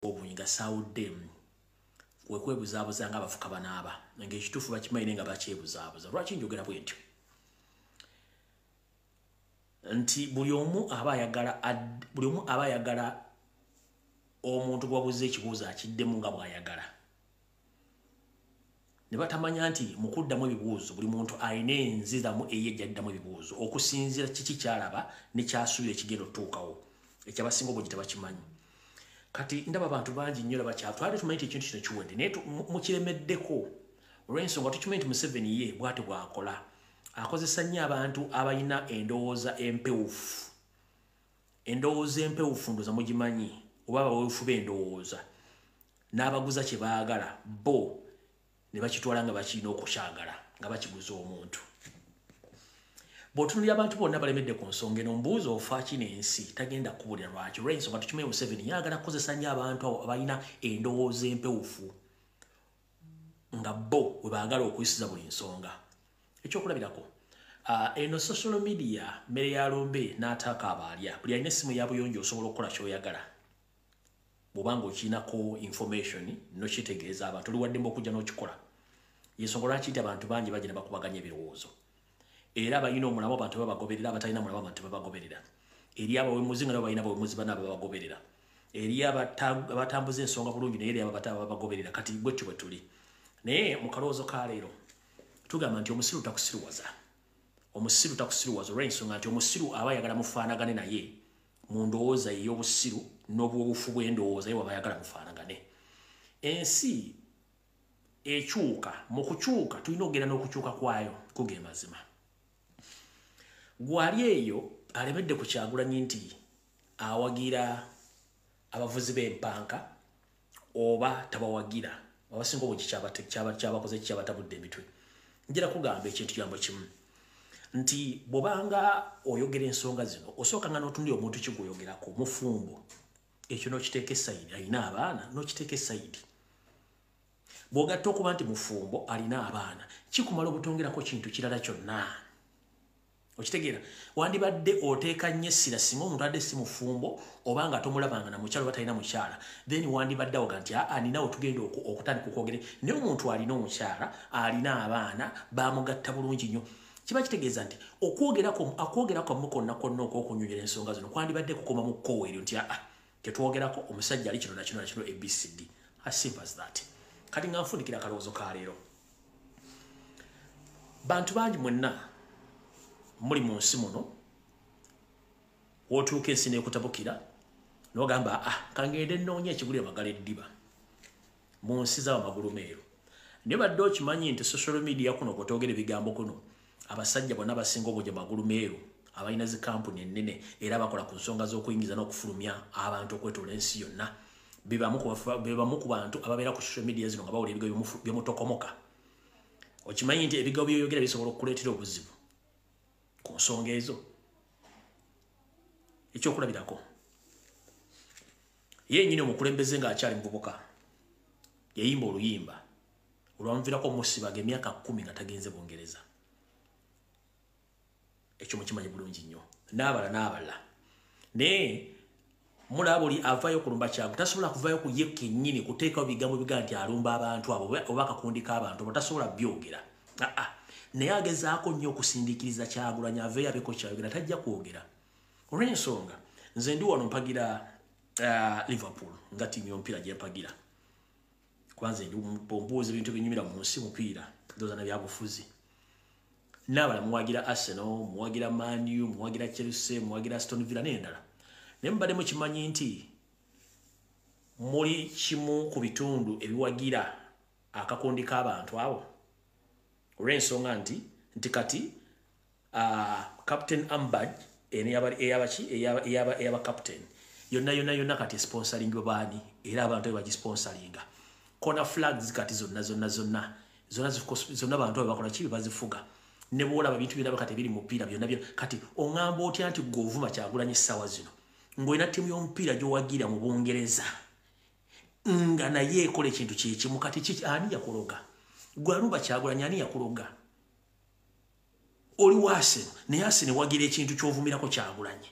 obuyinga sawuddemu wekwebuzaabuza nga abafuka banaaba ng'ekituufu bakimanyi nga bakyebuzaabuza lwaki njogera bwentyo nti buli omu aba ayagala omuntu gwabuza ekibuuzo akiddemu nga bw'ayagala ne batamanya nti mu kuddamu ebibuuzo buli muntu alina enziramu eye gy'addamu ebibuuzo okusinziira kiki kyalaba ne kyasuubira ekigenda otuukawo ekyabasinga obungi tebakimanyi kati ndaba abantu bangi nnyo twali tumanyi nti ekintu kino kiwedde naye mukiremeddeko olw'ensonga tukimanyi nti Museveni ye bw'ati bw'akola akozesa nnyo abantu abalina endowooza empewufu ndoza mugimanyi oba abaweefu b'endowooza n'abaguza kye baagala bo ne bakitwala nga bakirina okukyagala nga bakiguza omuntu bw'otunuulira abantu bonna balemedde ku nsonga eno mbuuza ofa kino ensi tagenda kubulira lwaki olw'ensonga tukimanyi Museveni yaagala kukozesa nnyo abantu abalina endowooza empewufu nga bo we baagala okuyisiza buli nsonga ekyokulabirako eno social media mmere ya lombe n'ataaka abaalya buli alina essimu ya buyonjo osobola okukola ky'oyagala bw'obanga okirinako information nokitegeeza abantu oliwaddemu okujja n'okikola yensonga lwaki nti abantu bangi bagenda bakubaganya ebirowoozo era abalina omulamu abantu babagoberera abatalina mulamu abantu babagoberera eri abawemuzi nga nabo balina abawemuzi banaabo babagoberera eri abatambuza ensonga bulungi naye eri babagoberera kati bwetyo bwe tuli naye mu kalowoozo ka leero tugamba nti omusiru takusiruwaza olw'ensonga nti omusiru aba ayagala mufaanagane naye mu ndowooza ey'obusiru n'obwobufu bw'endowooza ye waba ayagala mufaanagane ensi ekyuka mu kukyuka tulina okugenda n'okukyuka kwayo kuge mazima gwali eyo alemedde ku Kyagulanyi nti awagira abavuzi b'empanka oba tabawagira abasinga obungi kyabakoze kyabatabudde emitwe njira kugamba ekintu kyambo kimu nti bw'obanga oyogera ensonga zino osooka nga n'otundi omuntu kigwoyogerako mufumbo ekyo n'okiteeka esayidi alina abaana n'okiteeka esayidi bw'ogatta okuba nti mufumbo alina abaana kikumala obutongerako kintu kirala kyonna okitegeera wandibadde oteeka nnyo essira singa omuntu adde si mufumbo oba nga tomulabanga na mukyala oba talina mukyala then wandibadde awoga nti ninawo tugenda okutandika okwogere naye omuntu alina omukyala alina abaana bamugatta bulungi nnyo kiba kitegeeza nti akwogerako mu konna okw'okunyonyera ensonga zino kwandibadde kukoma mu kkoowa eryo nti ketwogerako omusajja ali kino nakino nakino ABCD as simple as that kati nga nfundikira akalowoozo ka leero bantu bangi mwenna muli mu nsi muno wootuuka ensi n'ekutabukira n'ogamba kangende nnoonya ekigulira magala eddiba mu nsi z'abamagulu meeru naye badde okimanyi nti social media kuno kwotwogera ebigambo kuno abasajja bonna abasinga obungi magulu meeru abalina zi kampuni ennene era bakola ku nsonga z'okuyingiza n'okufulumya abantu okwetoola ensi yonna be bamu ku bantu ababeera ku social media zino nga bawula ebigambo byemutokomoka okimanyi nti ebigambo byoyogera bisobola okukuleetera obuzibu ku nsonga ezo ekyokulabirako yennyini omukulembeze ng'akyali muvubuka yayimba oluyimba olwamuviirako musibaga emyaka 10 nga tagenze Bungereza ekyo mukimanyi bulungi nnyo n'abalala naye mulaba buli avaayo kulumba kyago tasobola kuvaayo ku ye kennyini kuteekawo bigambo biga nti alumba abantu abo oba akakundi k'abantu abo tasobola byogera naye agezaako nnyo okusindiikiriza Kyagulanyi aveeyo abeeko kyayogera tajja kwogera olw'ensonga nze ndi wano mpagira Liverpool nga ttiimu y'omupiira gye mpagira kwanza mbuuza ebintu binyumira mu nsi mupiira ndowooza na byabufuzi n'abala muwagira Arsenal muwagira Man U muwagira Chelsea muwagira Aston Villa n'endala naye mubadde mukimanyi nti muli kimu ku bitundu ebiwagira akakundi k'abantu abo olw'ensonga nti kati Captain Ambaj eyaba captain yonna kati sponsoring baani era abantu bagisponsoringa corner flags kati zonna abantu bakola kibi bazifuga ne bwolaba bintu byonna kati biri mupiira byonna kati oŋŋamba otya nti govuma Kyagulanyi essaawa zino ng'olina ttiimu y'omupiira gy'owagira mu Bungereza nga naye ekola ekintu kyekimu kati ani yakuloga gwaluba Kyagulanyi ani yakuloga oli waase naye Arsenal wagira ekintu ky'ovumirako Kyagulanyi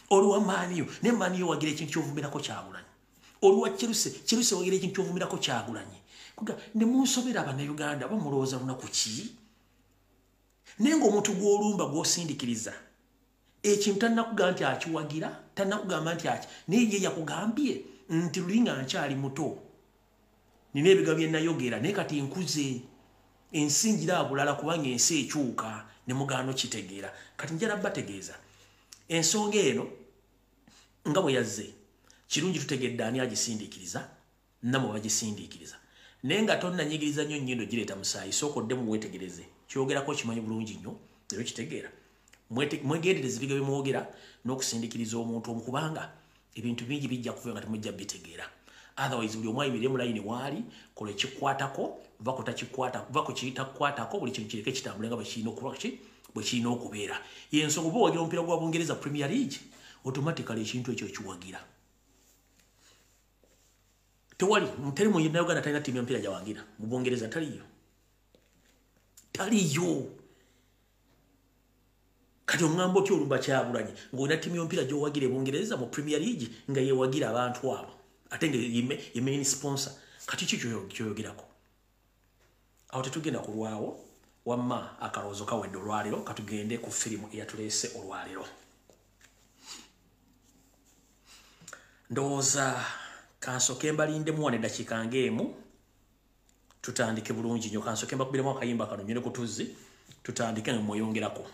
oli wa Man U ne Man U wagira ekintu ky'ovumirako Kyagulanyi olwa kiruse wogera ekintu ovumirako Kyagulanyi kuga ne munsobera Bannayuganda bamulowooza lunaku ki naye ng'omuntu gw'olumba gw'osindikiriza ekintu tannakuga nti akiwagira tannakugamba nti aki naye ye yakugambye nti lulinga nkyali muto nina ebiga bye nayogera naye kati nkuze ensingira abulala kubanga ensi ekyuka ne mugaano kitegeera kati njala bategeeza ensonga eno nga bwe yazze kirungi tutegedde ani agisindikiriza namwe bagisindikiriza naye nga tonnanyigiriza nnyo nnyindo gireeta musaayi sookodde mu weetegereze kyogerako kimanyi bulungi nnyo era kitegeera mwegendereze ebiga bye mwogera n'okusindikiriza omuntu omu kubanga ebintu bingi bijja kuva nga temujja bitegeera otherwise buli omu ayimirire mu layini waali kola ekikwatako va ku kitakukwatako buli kintu kireke kitambule nga bwe kirina okubeera y'ensonga oba owagira omupiira gwa Bungereza Premier League automatically ekintu ekyo ekiwagira teri mu Uganda talina ttiimu y'omupiira gyawangira mu Bungereza taliyo kati omugambo ki olumba Kyagulanyi ng'olina ttiimu y'omupiira gy'owagira e Bungereza mu Premier League nga yeewagira abantu abo ate nga ye main sponsor kati ki kyoyogerako awo tetugenda kulwawo wamma akalowoozo kawedde olwaleero katugende ku firimu eyatuleese olwaleero ndowooza kansoke mbalindemu wane eddakiika ng'emu tutandike bulungi nnyo kansoke mbakubiremu akayimba kano nyone ku tuzzi tutandike nga mweyongerako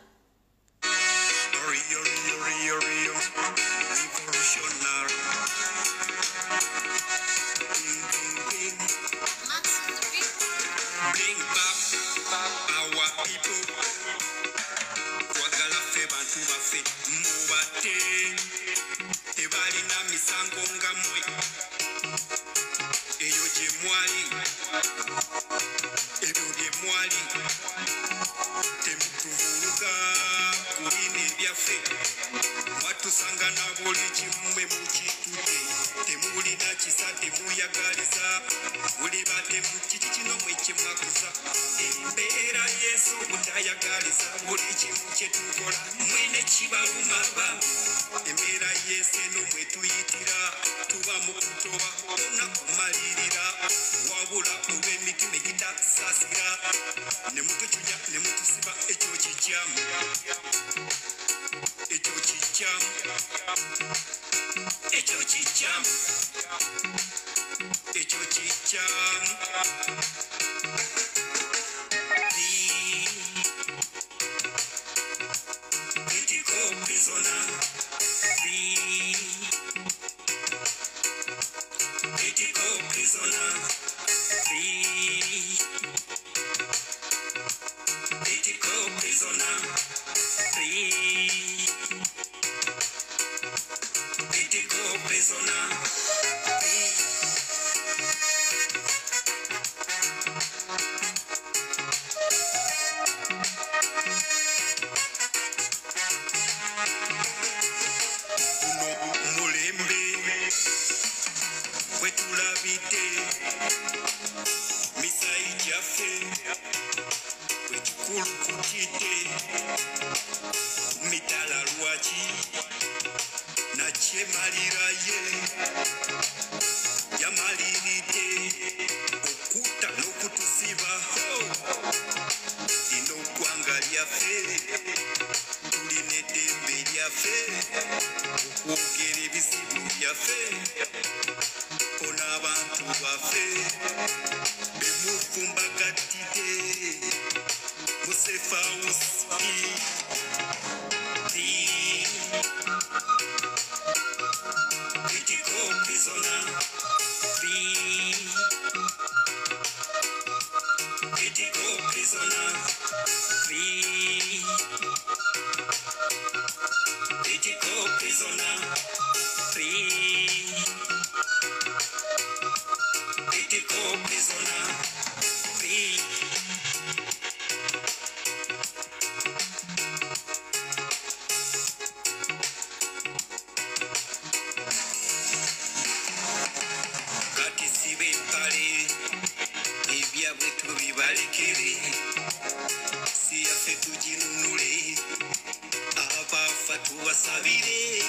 Tuwasabire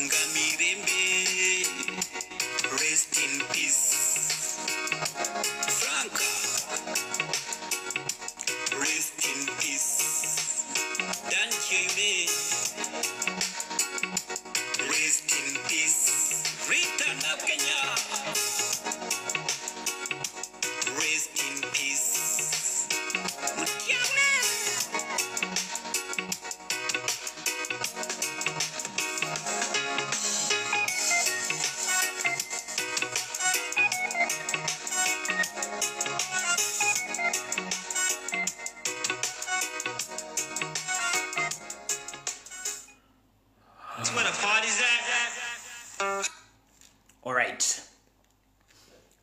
nga mirembe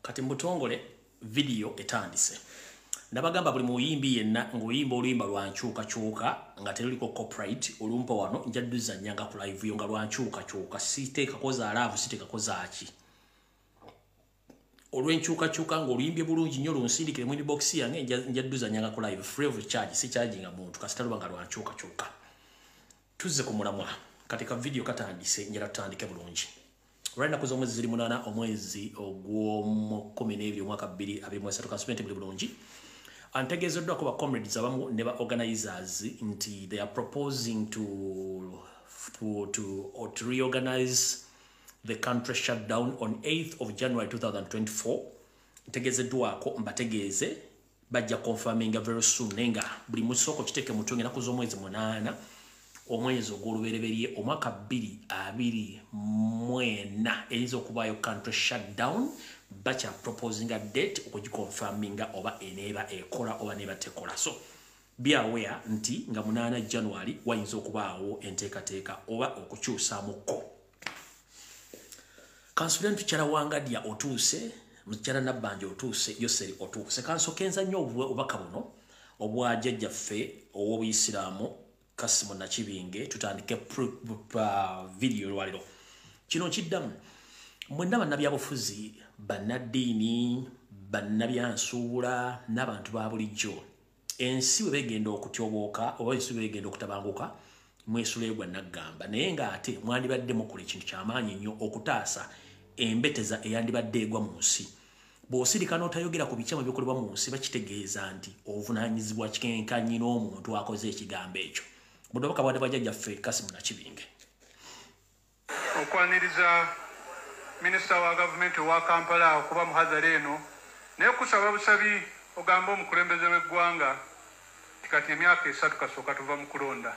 kati mbutongole video etandise nabagamba buli muyimbi yenna ng'oyimba oluyimba lwankyukakyuka nga teruliko copyright olumpa wano njadduza nyanga ku live yo nga lwankyukakyuka siteekako zaalaavu siteekako zaaki olwenkyukakyuka ng'oluyimbye bulungi nnyo lunsindikire mu inbox yange njadduza nyanga ku live free of charge si charging muntu kasita luba nga lwankyukakyuka tuzze ku mulamwa katika video katandise njala tutandike bulungi olwalina kuza omwezi ziri 8 omwezi ogw'omukumi omwaka 2023 kansumenti buli bulungi antegeezeddwako ba comrades abamu ne ba organizers nti they are proposing to reorganize the country shutdown on 8th of January 2024 ntegeezeddwako mbategeeze bajja confirminga very soon nenga buli musoko kiteke mutunge nakuza omwezi 8 omwezi ogw'olubereberye omwaka 2024 eyinza okubayo country shutdown bacha proposing a date okugikonfirminga oba eneeba ekola oba neeba tekola so be aware nti nga 8 January wayinza okubaawo enteekateeka oba okukyusaamuko Kansulent Tukyala Wangadya otuuse Mukyala Nabbanja otuuse Yoseri otuuse kansokenza nnyo obubaka buno obwa jjajjaffe ow'Obuyisiraamu Kasimu Nakibinge tutandike video lwaliro kino kiddamu mwenna bannabyabufuzi bannaddiini bannabyansuula n'abantu ba bulijjo ensi bwe begenda okutyobooka oba ensi bwe begenda okutabanguka mwesuleegwa naggamba naye ng'ate mwandibadde mukola ekintu ky'amaanyi nnyo okutaasa embeteza eyandibadde egwa mu nsi bw'osirika n'otayogera ku bikyama ebikolebwa mu nsi bakitegeeza nti obuvunaanyizibwa kikenkanyi n'omuntu akoze ekigambo ekyo mudobaka bwadde bwajjajjaffe Kasimu Nakibinge okwaniriza minisita wa gavumenti wa Kampala okuba muhadhara eno naye kusaba busabi ogamba omukulembeze w'eggwanga kati emyaka 3 kasooka tuva mu kulonda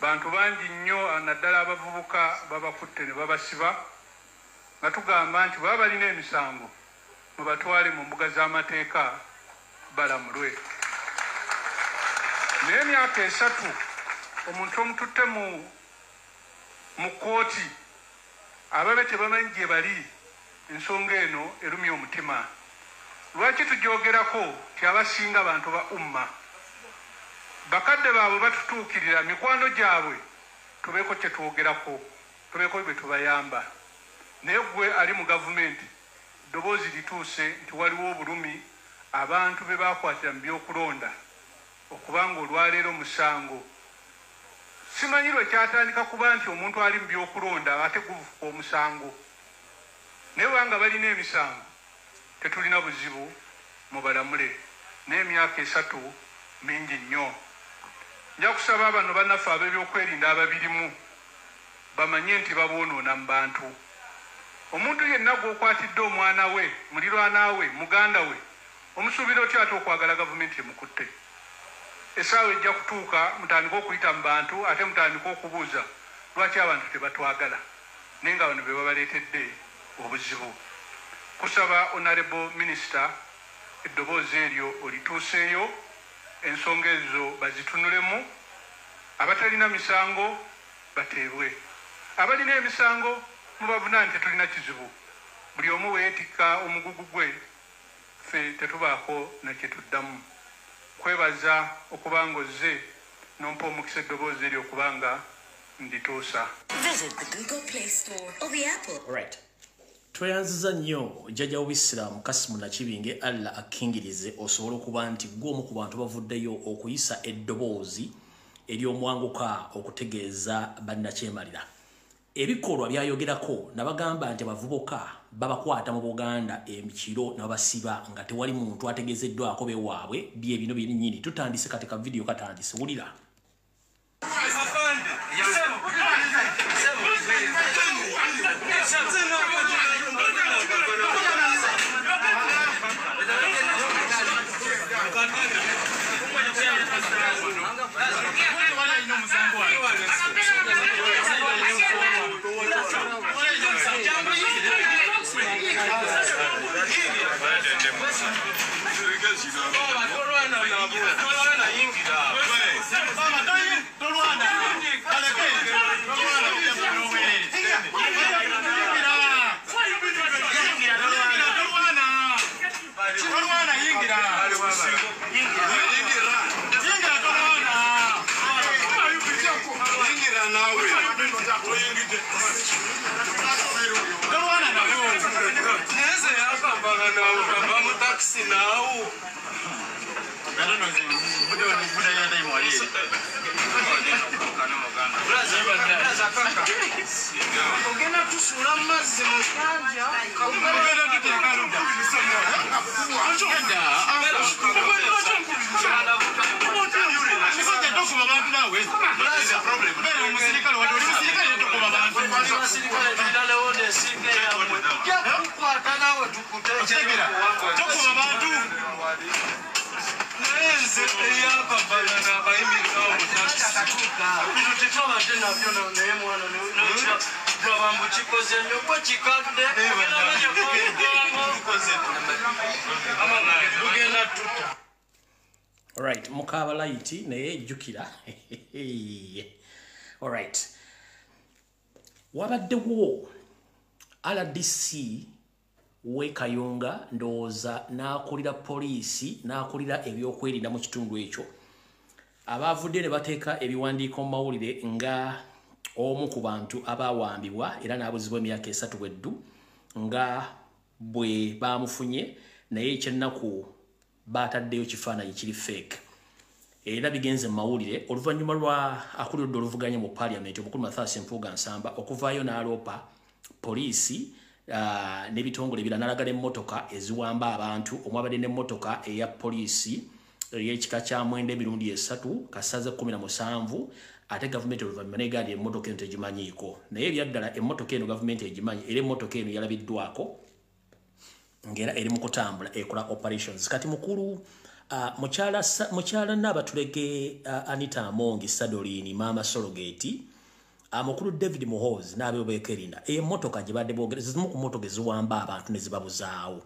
bantu bangi nnyo naddala abavubuka babakutte ne babasiba nga tugamba nti baba balina emisango mubatwale mu mbuga z'amateeka balamulwe naye emyaka 3 omuntu omututte mu kooti ababe tebamanyi gye bali ensonga eno erumya omutima lwaki tugyogerako ti abasinga abantu ba umma bakadde baabwe batutuukirira mikwano gyabwe tubeeko kye twogerako tubeeko bye tubayamba naye gwe ali mu gavumenti ddoboozi lituuse nti waliwo obulumi abantu be bakwatira mu byokulonda okubanga olwaleero musango simanyi lwe kyatandika kuba nti omuntu ali mu byokulonda ate guvuka omusango naye banga balina emisango tetulina buzibu mubalamule n'emyaka 3 mingi nnyo nja kusaba bano bannaffe ab'ebyokwerinda ababirimu bamanye nti baboonoona mu bantu omuntu yenna gw'okwatidde omwana we mulirwana we muganda we omusuubira otya ate okwagala gavumenti emukutte essaawa ejja kutuuka mutandika okuyita mu bantu ate mutandika okubuuza lwaki abantu tebatwagala naye nga bano be babaleetedde obuzibu kusaba honorable minister eddoboozi eryo olituuseeyo ensonga ezo bazitunulemu abatalina misango bateebwe abalina emisango mubavunaani tetulina kizibu buli omu weetikka omugugu gwe ffe tetubaako nakyetuddamu kwebaza okubanga ozze nompa omukisa eddoboozi eryo okubanga ndituusa tweyanziza nnyo jjajja w'Obuyisiraamu Kasimu Nakibinge Allah akkingirize osobole okuba nti gw'omu ku bantu bavuddeyo okuyisa eddoboozi ery'omwanguka okutegeeza bannakyemalira ebikolwa byayogerako nabagamba nti abavubuka babakwata mu Buganda emikiro nabasiba nga tewali muntu ategeezeddwako bewaabwe bye bino byennyini tutandise katika video katandise wulira Alright, mukaba laiti naye jukira. Alright. Wabaddewo RDC we Kayunga ndowooza n'akulira poliisi n'akulira ebyokwerinda mu kitundu ekyo. Abavudde ne bateeka ebiwandiiko mu mawulire nga omu ku bantu abawambibwa era n'abuzibwa emyaka 3 weddu nga bwe bamufunye naye ekyennaku bataddeyo kifaananyi kiri fake. Era bigenze mu mawulire oluvannyuma lwa akulidde oluvuganya mu parliament omukulu Mathias Mpuuga Nsamba okuvaayo n'aloopa poliisi n'ebitongole ebirala n'alagala emmotoka eziwamba abantu omwabadde n'emmotoka eya poliisi ey'ekika kya Mwende emirundi 3 kasaze 17 ate gavumenti oluvannyuma n'egaali emmotoka eno tegimanyiiko naye ebyaddala emmotoka eno gavumenti egimanyi era emmotoka eno yalabiddwako ngera eri mu kutambula ekola operations. Kati mukulu mukyala Nabatulege Anita Amongi Sadolini Mama Sorogeti mukulu David Muhoozi n'abeekerinda emmotoka gye badde boogereza zimu ku mmotoka eziwamba abantu ne zibabuzaawo.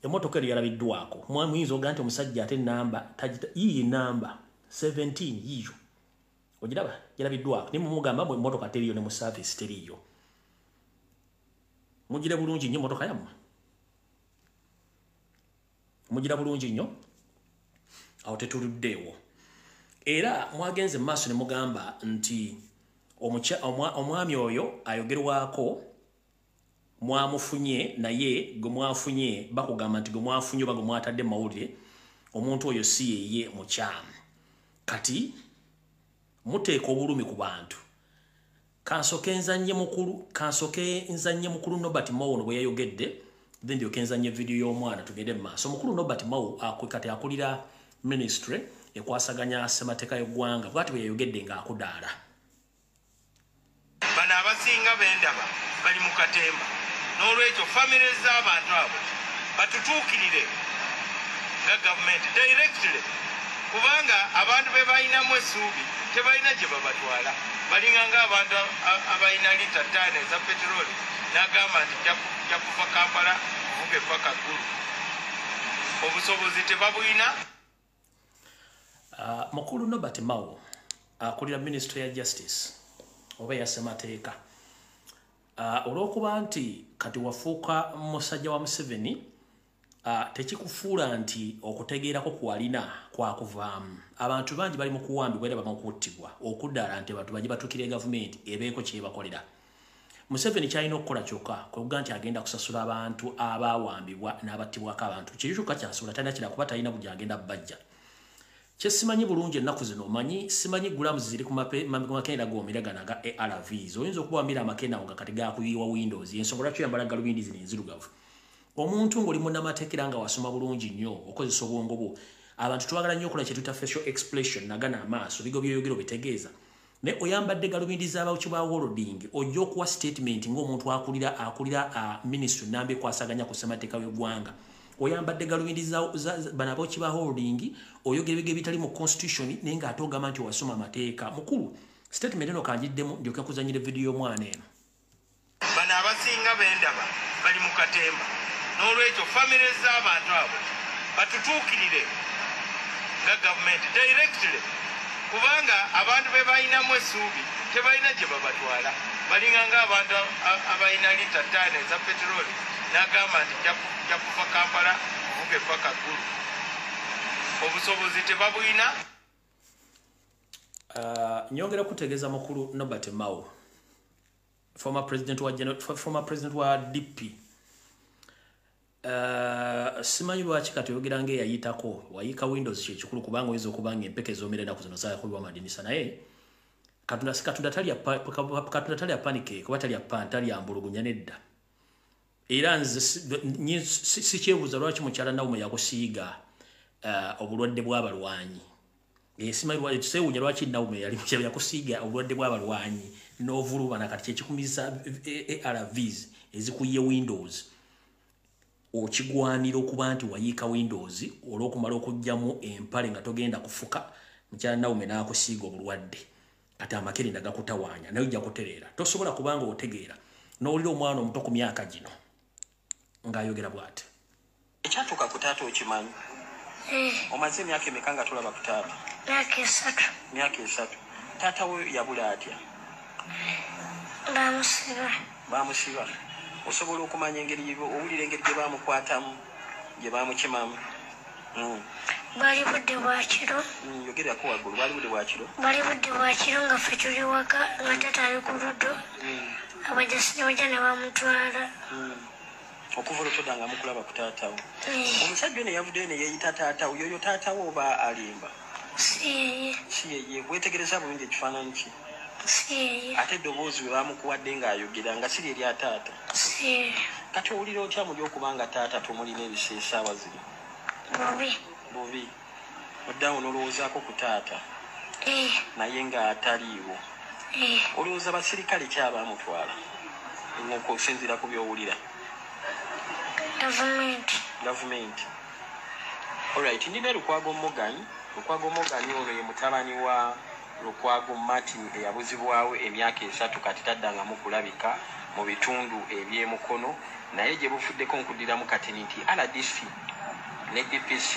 Emmotoka eno yalabiddwako muyinza ogaa nti omusajja ate namba yiyi namba 17 yiyo ogiraba yalabiddwako naye mumugamba mwe emmotoka teriyo ne mu service teriyo. Mugira bulungi nnyo emmotoka yammwe, mugira bulungi nnyo awo tetuluddeewo. Era mwagenze mu maaso ne mugamba nti omwami oyo ayogerwako mwamufunye naye gwe mwafunye bakugamba nti gwe mwafunye oba gwe mwatadde mawulire omuntu oyo si yeye mukyamu. Kati muteeka obulumi ku bantu. Kansoke nzanye mukulu Nobert Mao ono bwe yayogedde then ndyoke nzanye video y'omwana tugende mu maaso. Mukulu Nobert Mao kati akulira ministry ekwasaganya ssemateeka y'eggwanga bw'ati bwe yayogedde ng'akudaala. Bano abasinga b'endaba bali mu katemba n'olwekyo famire z'abantu abo batutuukirire nga gavumenti directly kubanga abantu be balinamu essuubi tebalina gye babatwala. Balinga ng'abantu abalina lita 5 eza peteroli n'agamba nti ja kuva Kampala kuvuga epaka ggulu. Obusobozi tebabulina. Mukulu Nobert Mao akulira ministry ya justice oba ya ssemateeka olw'okuba nti kati wafuuka musajja wa Museveni tekikufuula nti okutegeerako kwalina kwakuvaamu. Abantu bangi bali mu kuwambibwa era bamu kuttibwa okuddaala nti abantu bajje batukire gavumenti ebeeko kyebakolera. Museveni kyalina okukola kyokka kwekuga nti agenda kusasula abantu abawambibwa n'abattibwako abantu. Kiri kyokka kyasobola talina kira kuba talina buli agenda bajja. Kyesimanyi bulungi ennaku zino omanyi simanyi gulamu ziri ku makenda g'omira gano aga ARVs. Oyinza okuba wamira amakenda nga kati gakuyiwa Windows ensonga lwaki oyambala galubindi zino enzirugavu. Omuntu ng'oli munnamateeka era nga wasoma bulungi nnyo okozesa obwongo bwo. Abantu twagala nnyo okola kye tuyita facial expression nagana amaaso bigo by'oyogero bitegeeza. Ne oyambadde galubindi z'abawuki ba Worlding ojja okuwa statement ng'omuntu akulira ministry nnamba ekwasaganya ku ssemateeka y'eggwanga. Oyambadde galubindi bano abawuki ba Holding oyogera ebigere bitali mu constitution naye ng'ate ogamba nti wasoma amateeka. Mukulu statement eno kanjiddemu ndyoke kuzanyira video y'omwana eno. Bano abasinga b'endaba bali mu katemba n'olwekyo famire z'abantu abo batutuukirire nga gavumenti directly kubanga abantu be balinamu essuubi tebalina gye babatwala. Balinga ng'abantu abalina lita 5 eza peteroli n'agamba nti ja kuva Kampala kuvuga epaka ggulu. Obusobozi tebabulina. Nyongera kutegeeza mukulu Nobert Mao former president wa DP simanyi lwaki kati oyogera ng'eyayitako wayiika windows kyekikulu kubanga oyinza okubanga empeke z'omera ennaku zino zaakubibwa amadinisa naye katonda talya panike kuba talya mbulugunya nedda era nze sikyebuuza lwaki mukyala Naomi yakusiiga obulwadde bw'abalwanyi simanyi tusewuunya lwaki Naomi yakusiiga obulwadde bw'abalwanyi n'ovulubana kati kyekikumisa ARVs ezikuye windows okigwanira okuba nti wayiika windows olw'okumala okugjamu empale nga togenda kufuka mukyala Naomi n'akusiiga obulwadde kati amakerenda gakutawaanya naye ojja kutereera tosobola kubanga otegeera n'owulira omwana omuto ku myaka gino ng'ayogera bw'ati ekyatuuka ku taata okimanyi omaze emyaka emeka nga tulaba ku taata myaka esatu taata we yabula atya bamusiba osobola okumanya engeri owulira engeri gye bamukwatamu gye bamukimamu bali budde bwakiro yogerako waggulu bali budde bwakiro nga ffe tuli waka nga taata ali ku luddo abajasi ne bajja ne bamutwala okuva olwotodda nga mukulaba ku taatawo omusajja ne yavuddeyo ne yeeyita taatawo yoyo taatawo oba alimba si yeye wetegereza bulungi ekifaananyi ki ate eddoboozi we bamukuwadde ng'ayogera nga siri eri ataata kati owulira otya muli okubanga taata tomulina ebiseesaawa zino bubi oddawo n'olowoozaako ku taata naye ng'ataliiwo olowooza basirikale kyabamutwala okusinziira ku byowulira gavumenti alright ndina Lukwago Morgan ono ye mutabani wa Lukwago Martin eyabuzibwawo emyaka 3 kati taddangamu kulabika mu bitundu eby'emukono naye gye bufuddeko nkudiramu kati nti RDC ne DPC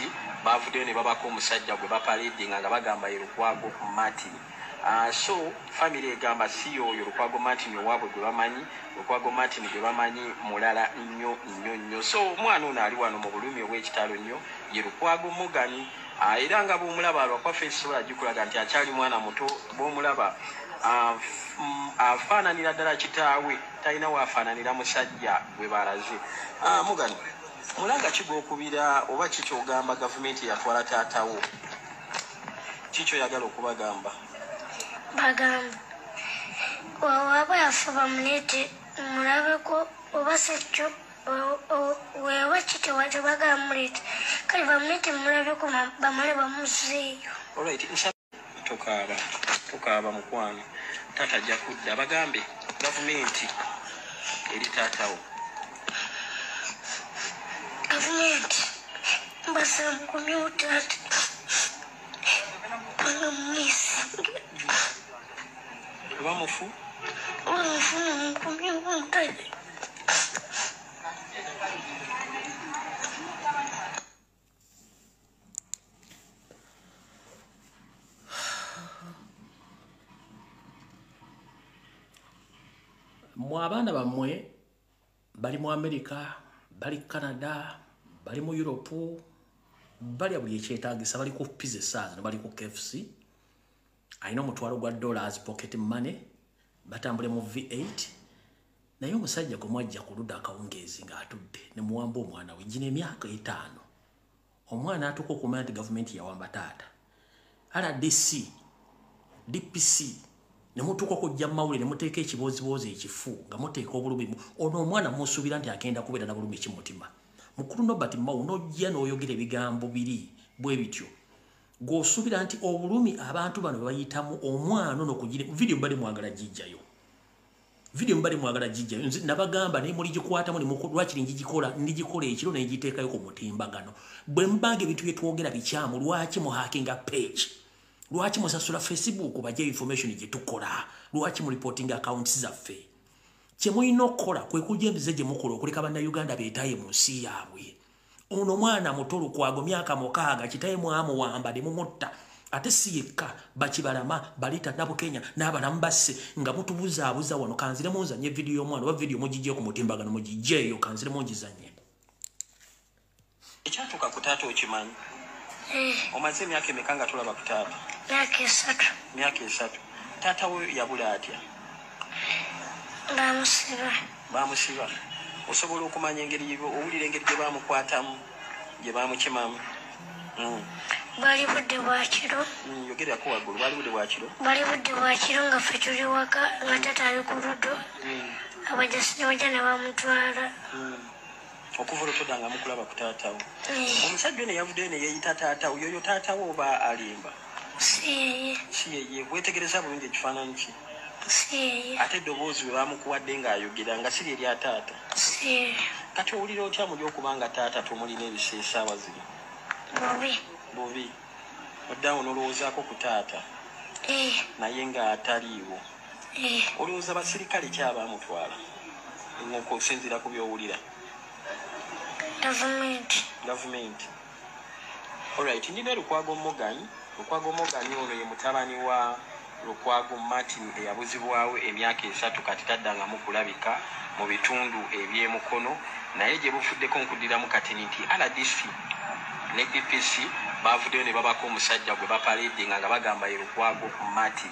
bavuddeyo ne babako omusajja gwe bapaledinga nga bagamba ye Lukwago Martin so family egamba si oyo Lukwago Martin owaabwe gwe bamanyi Lukwago Martin gwe bamanyi mulala nnyo so omwana ono ali wano mu bulumi obw'ekitalo nnyo ye Lukwago Morgan era nga bw'omulaba alwakwafe esobola gikulaga nti akyali mwana muto bw'omulaba afaananira ddala kitaawe talina waafaananira musajja gwe balaze Morgan mulanga kigwokubira oba kikyogamba gavumenti yatwala taatawo kikyoyagala okubagamba bagamba waaba yafa bamuleete mulabeko oba sekyo wewa kitewate bagamuleete kale bamuleete mulabeko bamale bamuzeeyo alright tokaaba mukwano taata ajja kudda bagambe gavumenti eri taatawo gavumenti mbasaba mukomyewo taata banga mumwesinge bamufu mukomyewo mutaje mu abaana bammwe bali mu America bali Canada bali mu Europe bali buli ekyetaagisa bali ku pizza essaazi bali ku KFC alina omutwalo gwa dollars pocket money batambule mu V8 naye omusajja gwe mwajja ku ludda akawungeezi ng'atudde ne muwamba omwana we gino emyaka 5 omwana atuuka okumanya nti gavumenti yawamba taata RDC DPC ne mutuuka kujja mawulire ne muteeka ekibooziboozi ekifu nga muteeka obulumi ono omwana musuubira nti agenda kubeera na bulumi kimutima mukulu Nobert Mao n'ojja n'oyogera ebigambo biri bwe bityo g'osuubira nti obulumi abantu bano bayitamu omwana ono kugira video mbali mwagala jijjayo nabagamba naye muli gikwatamu ne lwakiri ndigikola ekiro naye giteekayo ku mutimbagano bwe mbaga ebintu bye twogera bikyamu lwaki mu hackinga page lwaki musasula Facebook bajja information gye tukola lwaki mu reporting accounts zaffe kye mulina okukola kwe kujja embize gye mukola okuleka bannayuganda beetaaye mu nsi yaabwe ono mwana muto Lukwago myaka 6 kitaye mwamuwamba ne mumutta ate si yekka bakibalama balita Nabukenya n'abalamu basse nga mutubuzaabuza wano kanzire munzanye video y'omwana oba video mugijje ku mutimbagano mugijjeeyo kanzire mungizanye ekyatuuka ku taata okimanyi omaze emyaka emeka nga tulaba ku taata myaka 3 taata we yabula atya bamusiba osobola okumanya engeri owulira engeri gye baamukwatamu gye baamukimamu. Bwali budde bwa kiro. Yogerako waggulu. Bwali budde bwa kiro. Bwali budde bwa kiro nga ffe tuli waka nga taata ali ku luddo. Abajasi ne bajja ne bamutwala. Okuva olutodda nga mukulaba ku taatawo. Omusajja ne yavuddeyo ne yeeyita taatawo. Yoyo taatawo oba alimba? Si yeye. Si yeye. Weetegereza bulungi ekifaananyi ki? Si yeye. Ate eddoboozi we baamukuwadde ng'ayogera nga si lye lya taata? Si yeye. Kati owulira otya muli okuba nga taata tomulina ebiseesaawa zino? Bubi. Oddawo n'olowoozaako ku taata naye ng'ataliiwo. Olowooza basirikale ki abaamutwala ng'okusinziira ku by'owulira? Gavumenti. Alright, ndina Lukwago Morgan. Lukwago Morgan ono ye mutabani wa Lukwago Martin eyabuzibwawo emyaka 3 kati taddangamu kulabika mu bitundu eby'emukono, naye gye bufuddeko nkuddiramu kati nti RDC ne DPC bavuddeyo ne babako omusajja gwe bapaledinga nga bagamba ye Lukwago Martin.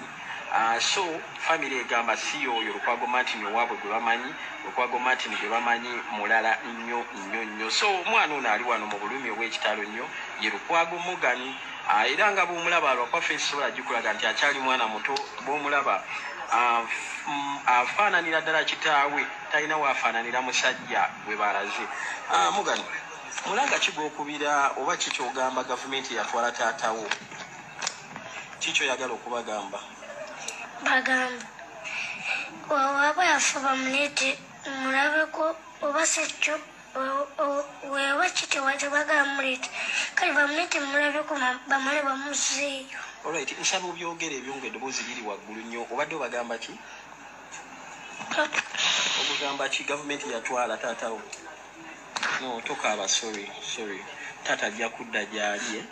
So family egamba si oyo Lukwago Martin owaabwe gwe bamanyi, Lukwago Martin gwe bamanyi mulala nnyo. So omwana ono ali wano mu bulumi obw'ekitalo nnyo ye Lukwago Morgan. Era nga bw'omulaba alwakwa feesola gikulaga nti akyali mwana muto. Bw'omulaba afaananira ddala kitaawe, talina waafaananira musajja gwe balaze. Morgan, mulanga ki gw'okubira oba ki ky'ogamba gavumenti yatwala taatawo? Ki ky'oyagala okubagamba? Bagamba waaba yafa bamuleete mulabeko oba sekyo weeba kitewate bagala muleete kale bamuleete mulabeko bamale bamuzeeyo. Alright, nsaba obyogere ebyo ng'eddoboozi liri waggulu nnyo. Obadde obagamba ki? Ogugamba ki gavumenti yatwala taatawo? No, tokaaba, sorry. Taata ajja kudda gy'ali,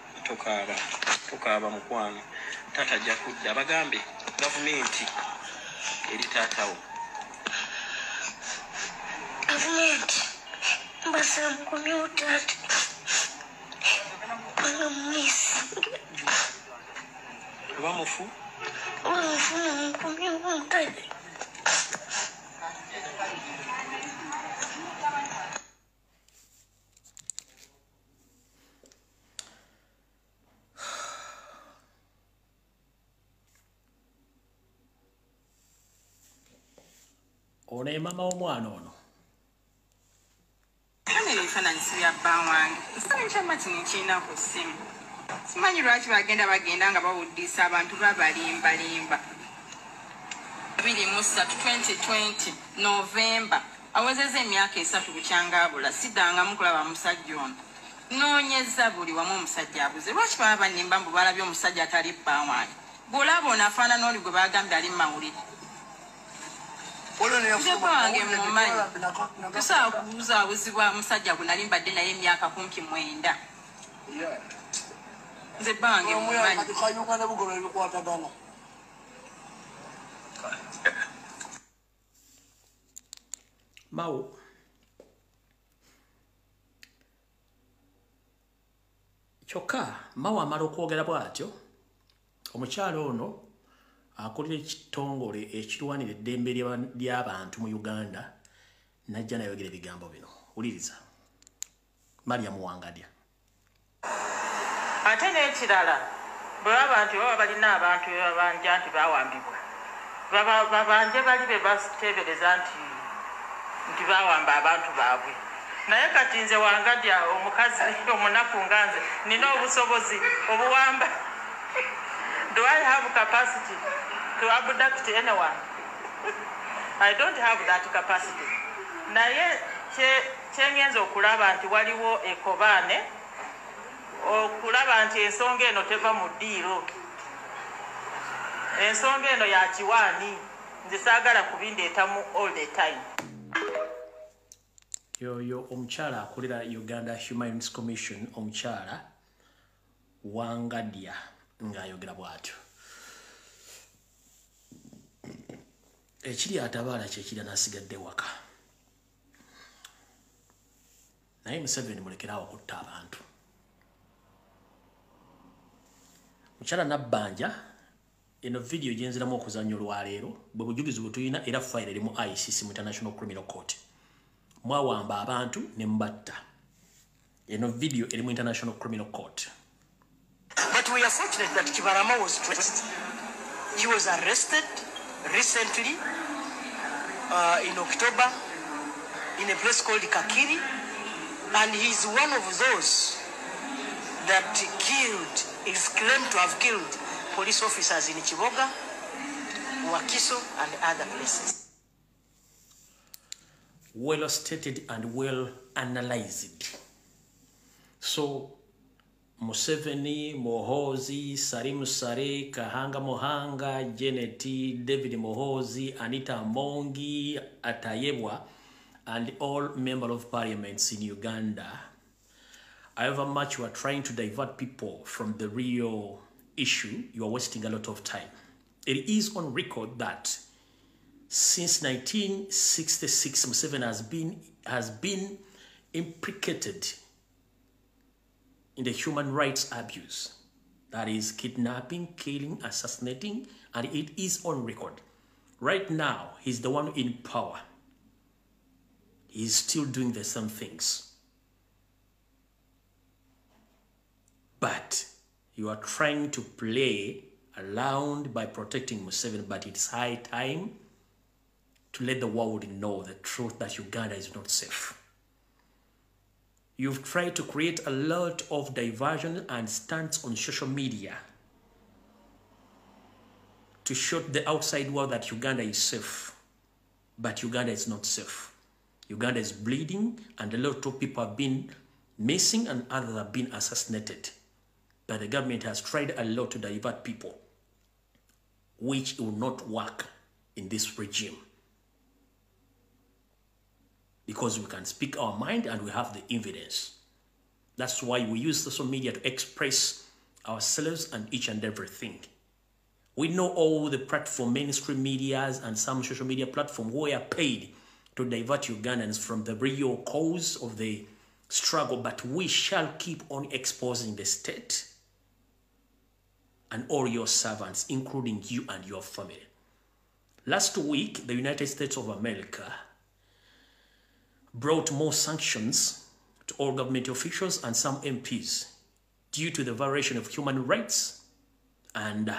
tokaaba mukwano. Taata ajja kudda. Bagambe gavumenti eri taatawo. Gavumenti mbasa mukomyewo taata banga mumwesinge. Oba mufu? Oba mufu mumukomyewo mutadde. Ono ye mama w'omwana ono. Ebifaananyi si bya bba wange. Ekifaananyi kya Martin kirina ku ssimu. Simanyi lwaki bagenda nga bawuddisa abantu babalimbalimba. 2020 Novemba awezezza emyaka 3 bukyangabula siddangamu kulaba musajja ono. Noonyezza buli wamu omusajja abuze. Lwaki baba bannimba mbu balabye omusajja atali bba wange? Bw'olaba ono afaanana oli gwe bagambye ali mu mawulire. Nze bwange mumanyi tusobola kubuzaabuzibwa musajja gwe nali mbadde naye emyaka kumpi 9. Nze bwange mumanyi. Mawo kyokka Mawo amala okwogera bw'atyo, omukyala ono akulira ekitongole ekirwanira eddembe ly'abantu mu Uganda najja nayogera ebigambo bino. Wuliriza. Mariam Wangadya. Ate n'ekirala bwe baba nti baba balina abantu babanja nti bawambibwa babanje bali be bateebereza nti bawamba abantu baabwe. Naye kati nze Wangadya omukazi omunaku nga nze nina obusobozi obuwamba. Do I have capacity to abduct anyone? I don't have that capacity. Naye kyengenza okulaba nti waliwo ekobaane, okulaba nti ensonga eno teva mu ddiiro. Ensonga eno ya kiwaani, nze saagala kubindeetamu all the time. Yoyo omukyala akulira Uganda Human Rights Commission, omukyala Wangadya ng'ayogera bw'atyo. Ekiri atabaala kyekiri n'asigadde waka. Naye Museveni mulekerawo okutta abantu. Mukyala Nabbanja, eno video gyenziramu okuzannya olwaleero bwe bujulizi bwe tulina era fayiro eri mu ICC mu International Criminal Court. mwawamba abantu ne mbatta. Eno video eri mu International Criminal Court. But we are fortunate that Kibarama was traced. He was arrested recently in October in a place called Kakiri, and he's one of those that is claimed to have killed police officers in Chiboga, Wakiso, and other places. Well stated and well analyzed. So, Museveni, Mohozi, Salim Sare, Kahanga Mohanga, Jeneti, David Mohozi, Anita Mongi, Atayebwa, and all members of parliaments in Uganda. However much you are trying to divert people from the real issue, you are wasting a lot of time. It is on record that since 1966, Museveni has been implicated in the human rights abuse. That is kidnapping, killing, assassinating, and it is on record. Right now, he's the one in power. He's still doing the same things. But you are trying to play around by protecting Museveni, but it's high time to let the world know the truth that Uganda is not safe. You've tried to create a lot of diversion and stunts on social media to show the outside world that Uganda is safe. But Uganda is not safe. Uganda is bleeding, and a lot of people have been missing and others have been assassinated. But the government has tried a lot to divert people, which will not work in this regime. Because we can speak our mind and we have the evidence. That's why we use social media to express ourselves and each and everything. We know all the platform, mainstream medias and some social media platform who are paid to divert Ugandans from the real cause of the struggle, but we shall keep on exposing the state and all your servants, including you and your family. Last week, the United States of America brought more sanctions to all government officials and some MPs due to the violation of human rights and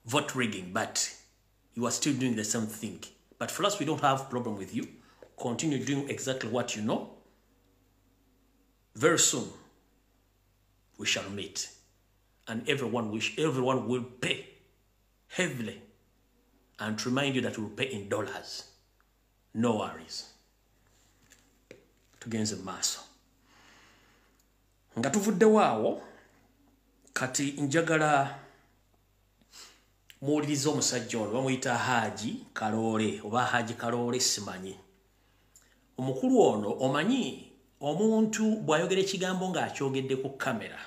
vote rigging, but you are still doing the same thing. But for us, we don't have a problem with you. Continue doing exactly what you know. Very soon, we shall meet. And everyone will pay heavily. And to remind you that we will pay in dollars. No worries. Tugenze maaso. Nga tuvudde waawo, kati njagala muwulirize omusajja ono bamuyita Haji Kaloole oba Haji Kaloole simanyi. Omukulu ono omanyi omuntu bw'ayogera ekigambo ng'akyogedde ku kamera.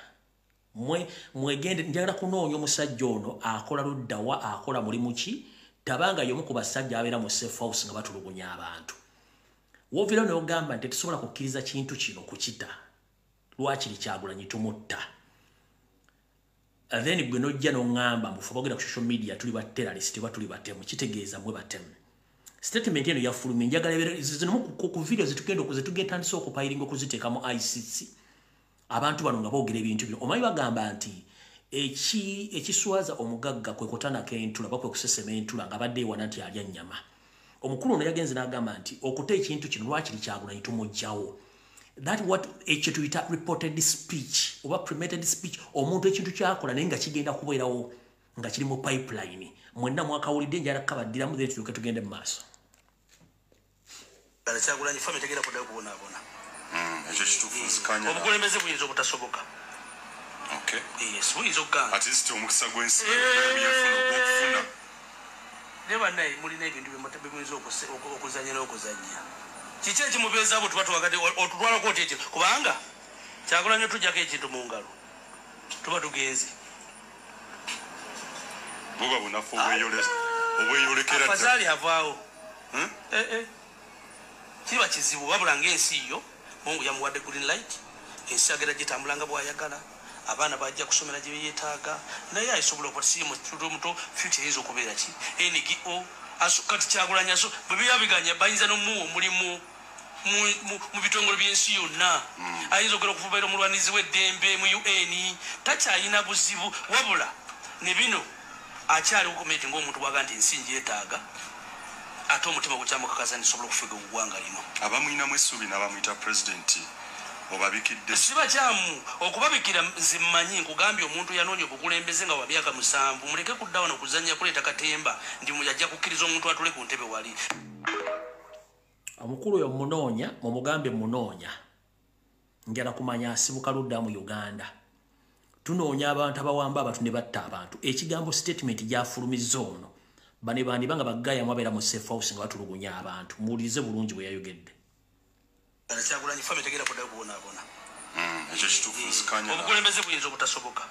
Mwegende njagala kunoonya omusajja ono akola luddawa, akola mulimu ki, tabanga y'omu ku basajja abeera mu safe house nga batulugunya abantu. Wovira n'ogamba nti tetusobola kukkiriza kintu kino kukita. Lwakiri Kyagulanyi tumutta. Then gwe nojja n'ongamba mufobogera ku social media tuli ba terrorist ba tuli batemu kitegeeza mwe batemu. Statement eno yafulumya njagala zino ku video zitugenda tandise okupayiringa okuziteeka mu ICC. Abantu bano nga boogera ebintu bino. Omanyi bagamba nti ekiswaza omugagga kwe kotana k'entula bakwe kusesema entula nga badde ewana nti alya nnyama. Omukulu ono yagenze n'agamba nti okuta ekintu kino lwakiri Kyagulanyi tumugjawo. That what ekyo tuyita reported speech oba premeditated speech, omuntu ekintu kyakola naye nga kigenda kubeerawo nga kiri mu pipeline. Mwenna mwakawulidde njala kabaddiramu then tulyoke tugende mu maaso. Kyagulanyi family tegenda kuddayo kubonaabona. Ekyo kituufu nzikanya. Obukulembeze buyinza obutasoboka. Okay. Yes, buyinza okugamba. At least omukisa gw'ensi okufuna. Ne bannaye mulina ebintu bimuyinza okuzanya n'okuzanya. Kiki ekimubeeza abo tuba tuwakati otutwala kooti ekyo kubanga Kyagulanyi tujjako ekintu mu ngalo tuba tugenze. Buba bunafu obweyolekera. Afazali avaawo. Kiba kizibu wabula ng'ensi yo Mungu yamuwadde green light. Ensi agenda gitambulanga bw'ayagala. Abaana bajja kusomera gye beetaaga. Naye ayisobola okuba si muto future eyinza okubeera ki? NGO kati Kyagulanyi bwe byabiganya bayinza n'omuwa omulimu mu bitongole by'ensi yonna ayinza okugera okufubaira omulwanizi w'eddembe mu UN takyalina buzibu wabula ne bino akyali okumeti ng'omuntu bwaga nti ensingi yeetaaga ate omutima gukyamukakaza ntisobola okufuga obuggwanga lino abamwinamu essuubi n'abamuyita pulezidenti obabikidde siba kyamu okubabikira nze mmanyi nkugambye omuntu yanoonya obukulembeze nga wamyaka 7 muleke kudda wano kuzannya kuleeta katemba ndi muyajja kukkiriza omuntu atule ku ntebe wali omukulu oyo munoonya mumugambye munoonya njala kumanya asibuka ludda mu Uganda tunoonya abantu abawamba abantu ne batta abantu ekigambo statement gyafulumizza ono bane bandi banga bagaya mwabera mu safe house nga batulugunya abantu mulize bulungi bwe yayogedde Kyagulanyi family tegera kudda kubonaabona ekyo kituufu nsikanya obukulembeze buyinza obutasoboka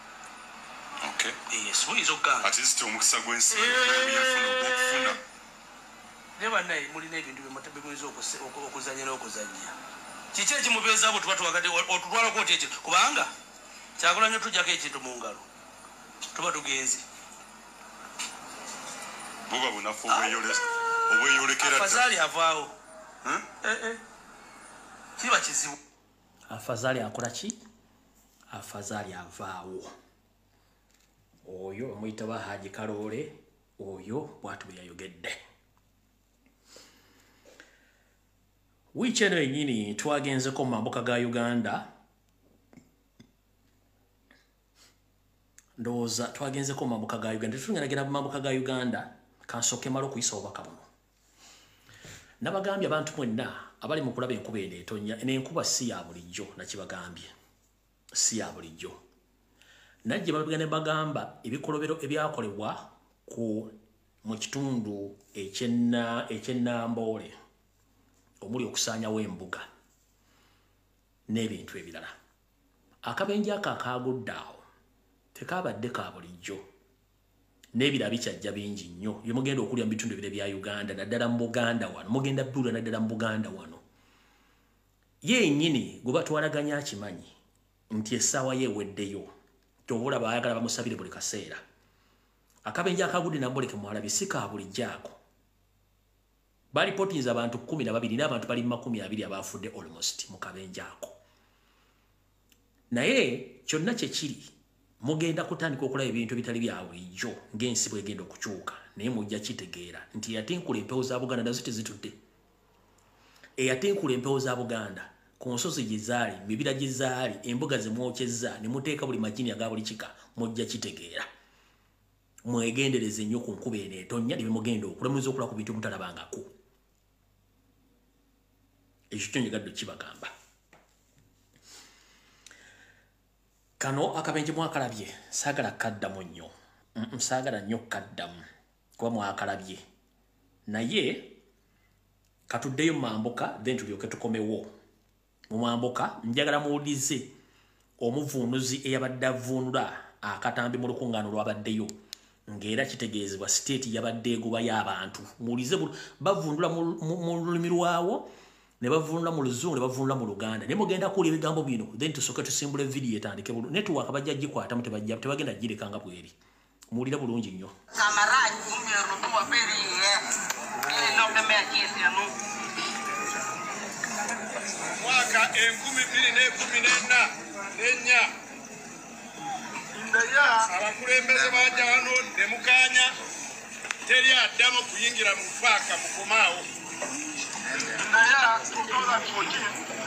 okay yes buyinza okugamba at least omukisa gw'ensi yafuna okufuna ne bannaye mulina ebintu bimuyinza okuzanya n'okuzanya kiki ekimubeeza abo tuba tuwakati otutwalako oti ekyo kubanga Kyagulanyi otujjako ekintu mu ngalo tuba tugenze buba bunafu obweyolekera afazali avaawo kiba kizibu afazali akola ki afazali avaawo oyo omuyita ba Haji Kaloole oyo bwatu bwe yayogedde wiiki eno yennyini twagenzeko mu mambuka ga Uganda ndowooza twagenzeko mu mambuka ga Uganda tetungeragera mu mambuka ga Uganda kansooke mala okuyisa obubaka buno nabagambye abantu mwenna abali mu kulaba enkuba eno etonnya n'enkuba si ya bulijjo nakibagambye si ya bulijjo najje babigane bagamba ebikolobero ebyakolebwa mu kitundu eky'Ennamboole omuli okusaanyawo embuga n'ebintu ebirala akabenje ako akagudde awo tekabadde ka bulijjo n'ebira bikyajja bingi nnyo bye mugenda okulya mu bitundu ebire bya Uganda naddala mu Buganda wano mugenda bbula naddala mu Buganda wano yennyini gwe batwalaganya akimanyi nti essaawa ye eweddeyo tobola baayagala bamusabire buli kaseera akabenje akagudde namboleke mwalabye si ka bulijjo ako balipotinza abantu 12 n'abantu bali 20 abafudde almost mu kabenje ako naye kyonna kye kiri mugenda kutandika okulaba ebintu bitali bya bulijjo ng'ensi bwegenda okukyuka naye mujja kitegeera nti yatinkula empewo za Buganda nazo tezitudde eyatinkula empewo za Buganda ku nsozi gye zaali bibira gye zaali embuga ze mwokyezza ne muteeka buli majini aga buli kika mujja kitegeera mwegendereze nnyo ku nkuba eno etonnya ne bimugenda okulemuza okula ku bintu mutalabangako ekyo kyo njegadde kibagamba kano akabenje mwakalabye saagala kaddamu nnyo saagala nnyo kaddamu kuba mwakalabye naye katuddeyo mu mambuka then tulyoke tukomewo mu mambuka njagala muwulize omuvuunuzi eyabadde avuunula akatambi mu lukuŋŋaano lwabaddeyo ng'era kitegeezebwa siteeti yabadde egobayo abantu muwulize bavuunula mu lulimi lwawo ne bavuunula mu Luzungu ne bavuunula mu Luganda ne mugenda kuwulira ebigambo bino then tusooke tusimbula vidiyo etandike netiwaaka bajja gikwatamu tebagenda girekanga bweri muwulira bulungi nnyo mwaka 2014 abakulembeze bajja wano ne mukanya teri addamu kuyingira mu paaka mukomaawo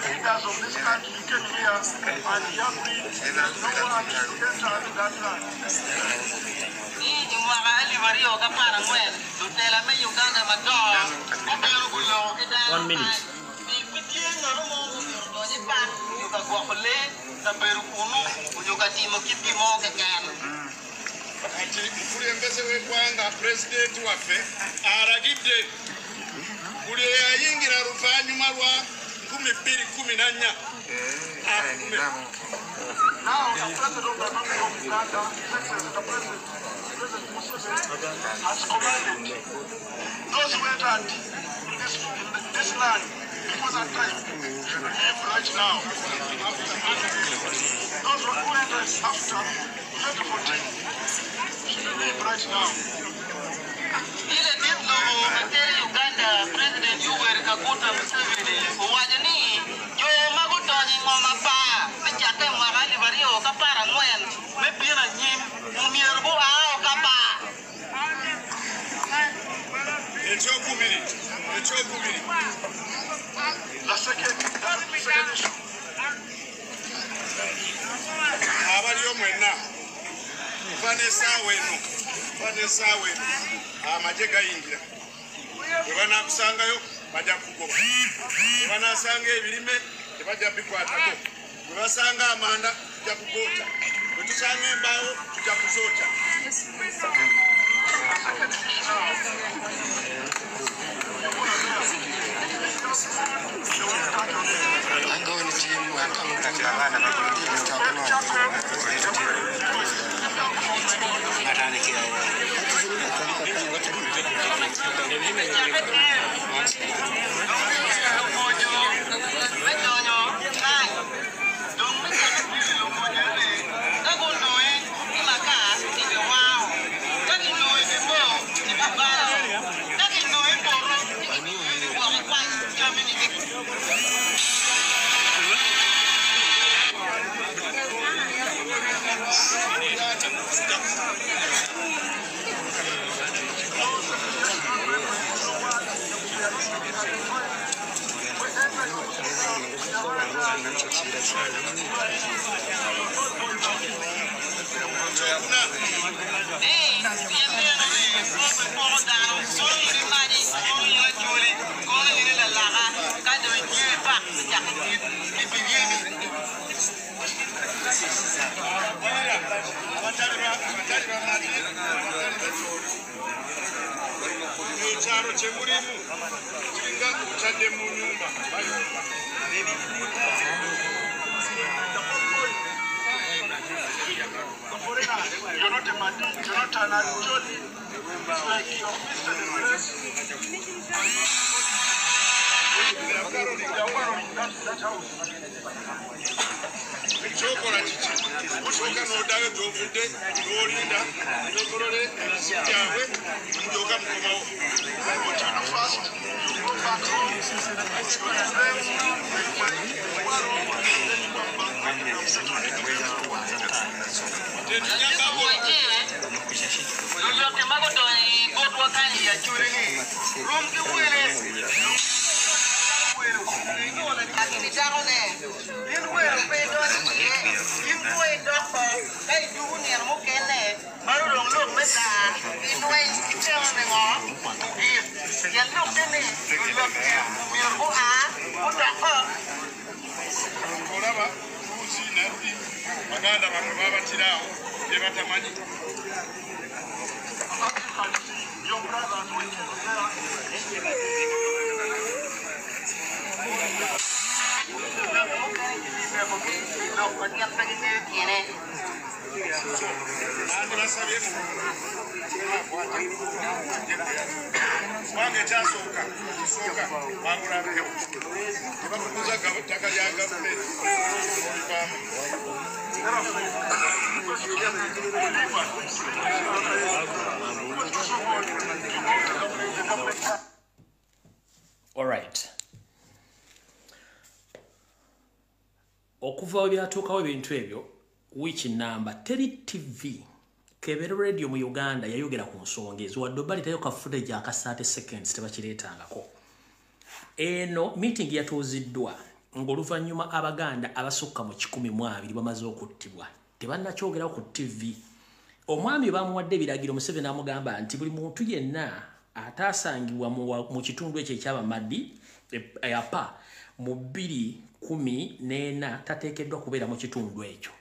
leaders of this country came here and he agreed no one should enter that land. One minute. Omukulembeze w'eggwanga pulezidenti waffe alagidde buli eyayingira luvannyuma lwa 2014 Now, the President of the Republic of Uganda, the President has commanded those who entered this land before that time should leave right now. Those who entered after 2014 should leave right now. Ile Uganda President Yoweri Kaguta Museveni Mario kapara ngwen me pina nyim mumierbo ao kapa Echo kumiri la second abaliyo mwenna Vanessa wenu amaje gayingira bwana kusangayo bajja kugoba bwana sanga ebirime tebajja bikwatako basanga amanda tujja kugota tusanga embaawo tujja kuzota All right. Okuva byatuukawo ebintu ebyo which number Teri TV Kebero Radio mu Uganda yayogera ku nsonga ezo wadde bali tayo ka footage aka 30 seconds tebakireetangako. Eno meeting yatuuziddwa ng'oluvannyuma Abaganda abasukka mu 120 bamaze okuttibwa tebannakyogerawo ku TV. Omwami bamuwadde ebiragiro Museveni amugamba nti buli muntu yenna ataasangibwa mu kitundu ekyo eky'Abamadi apa mu 2014 tateekeddwa kubeera mu kitundu ekyo.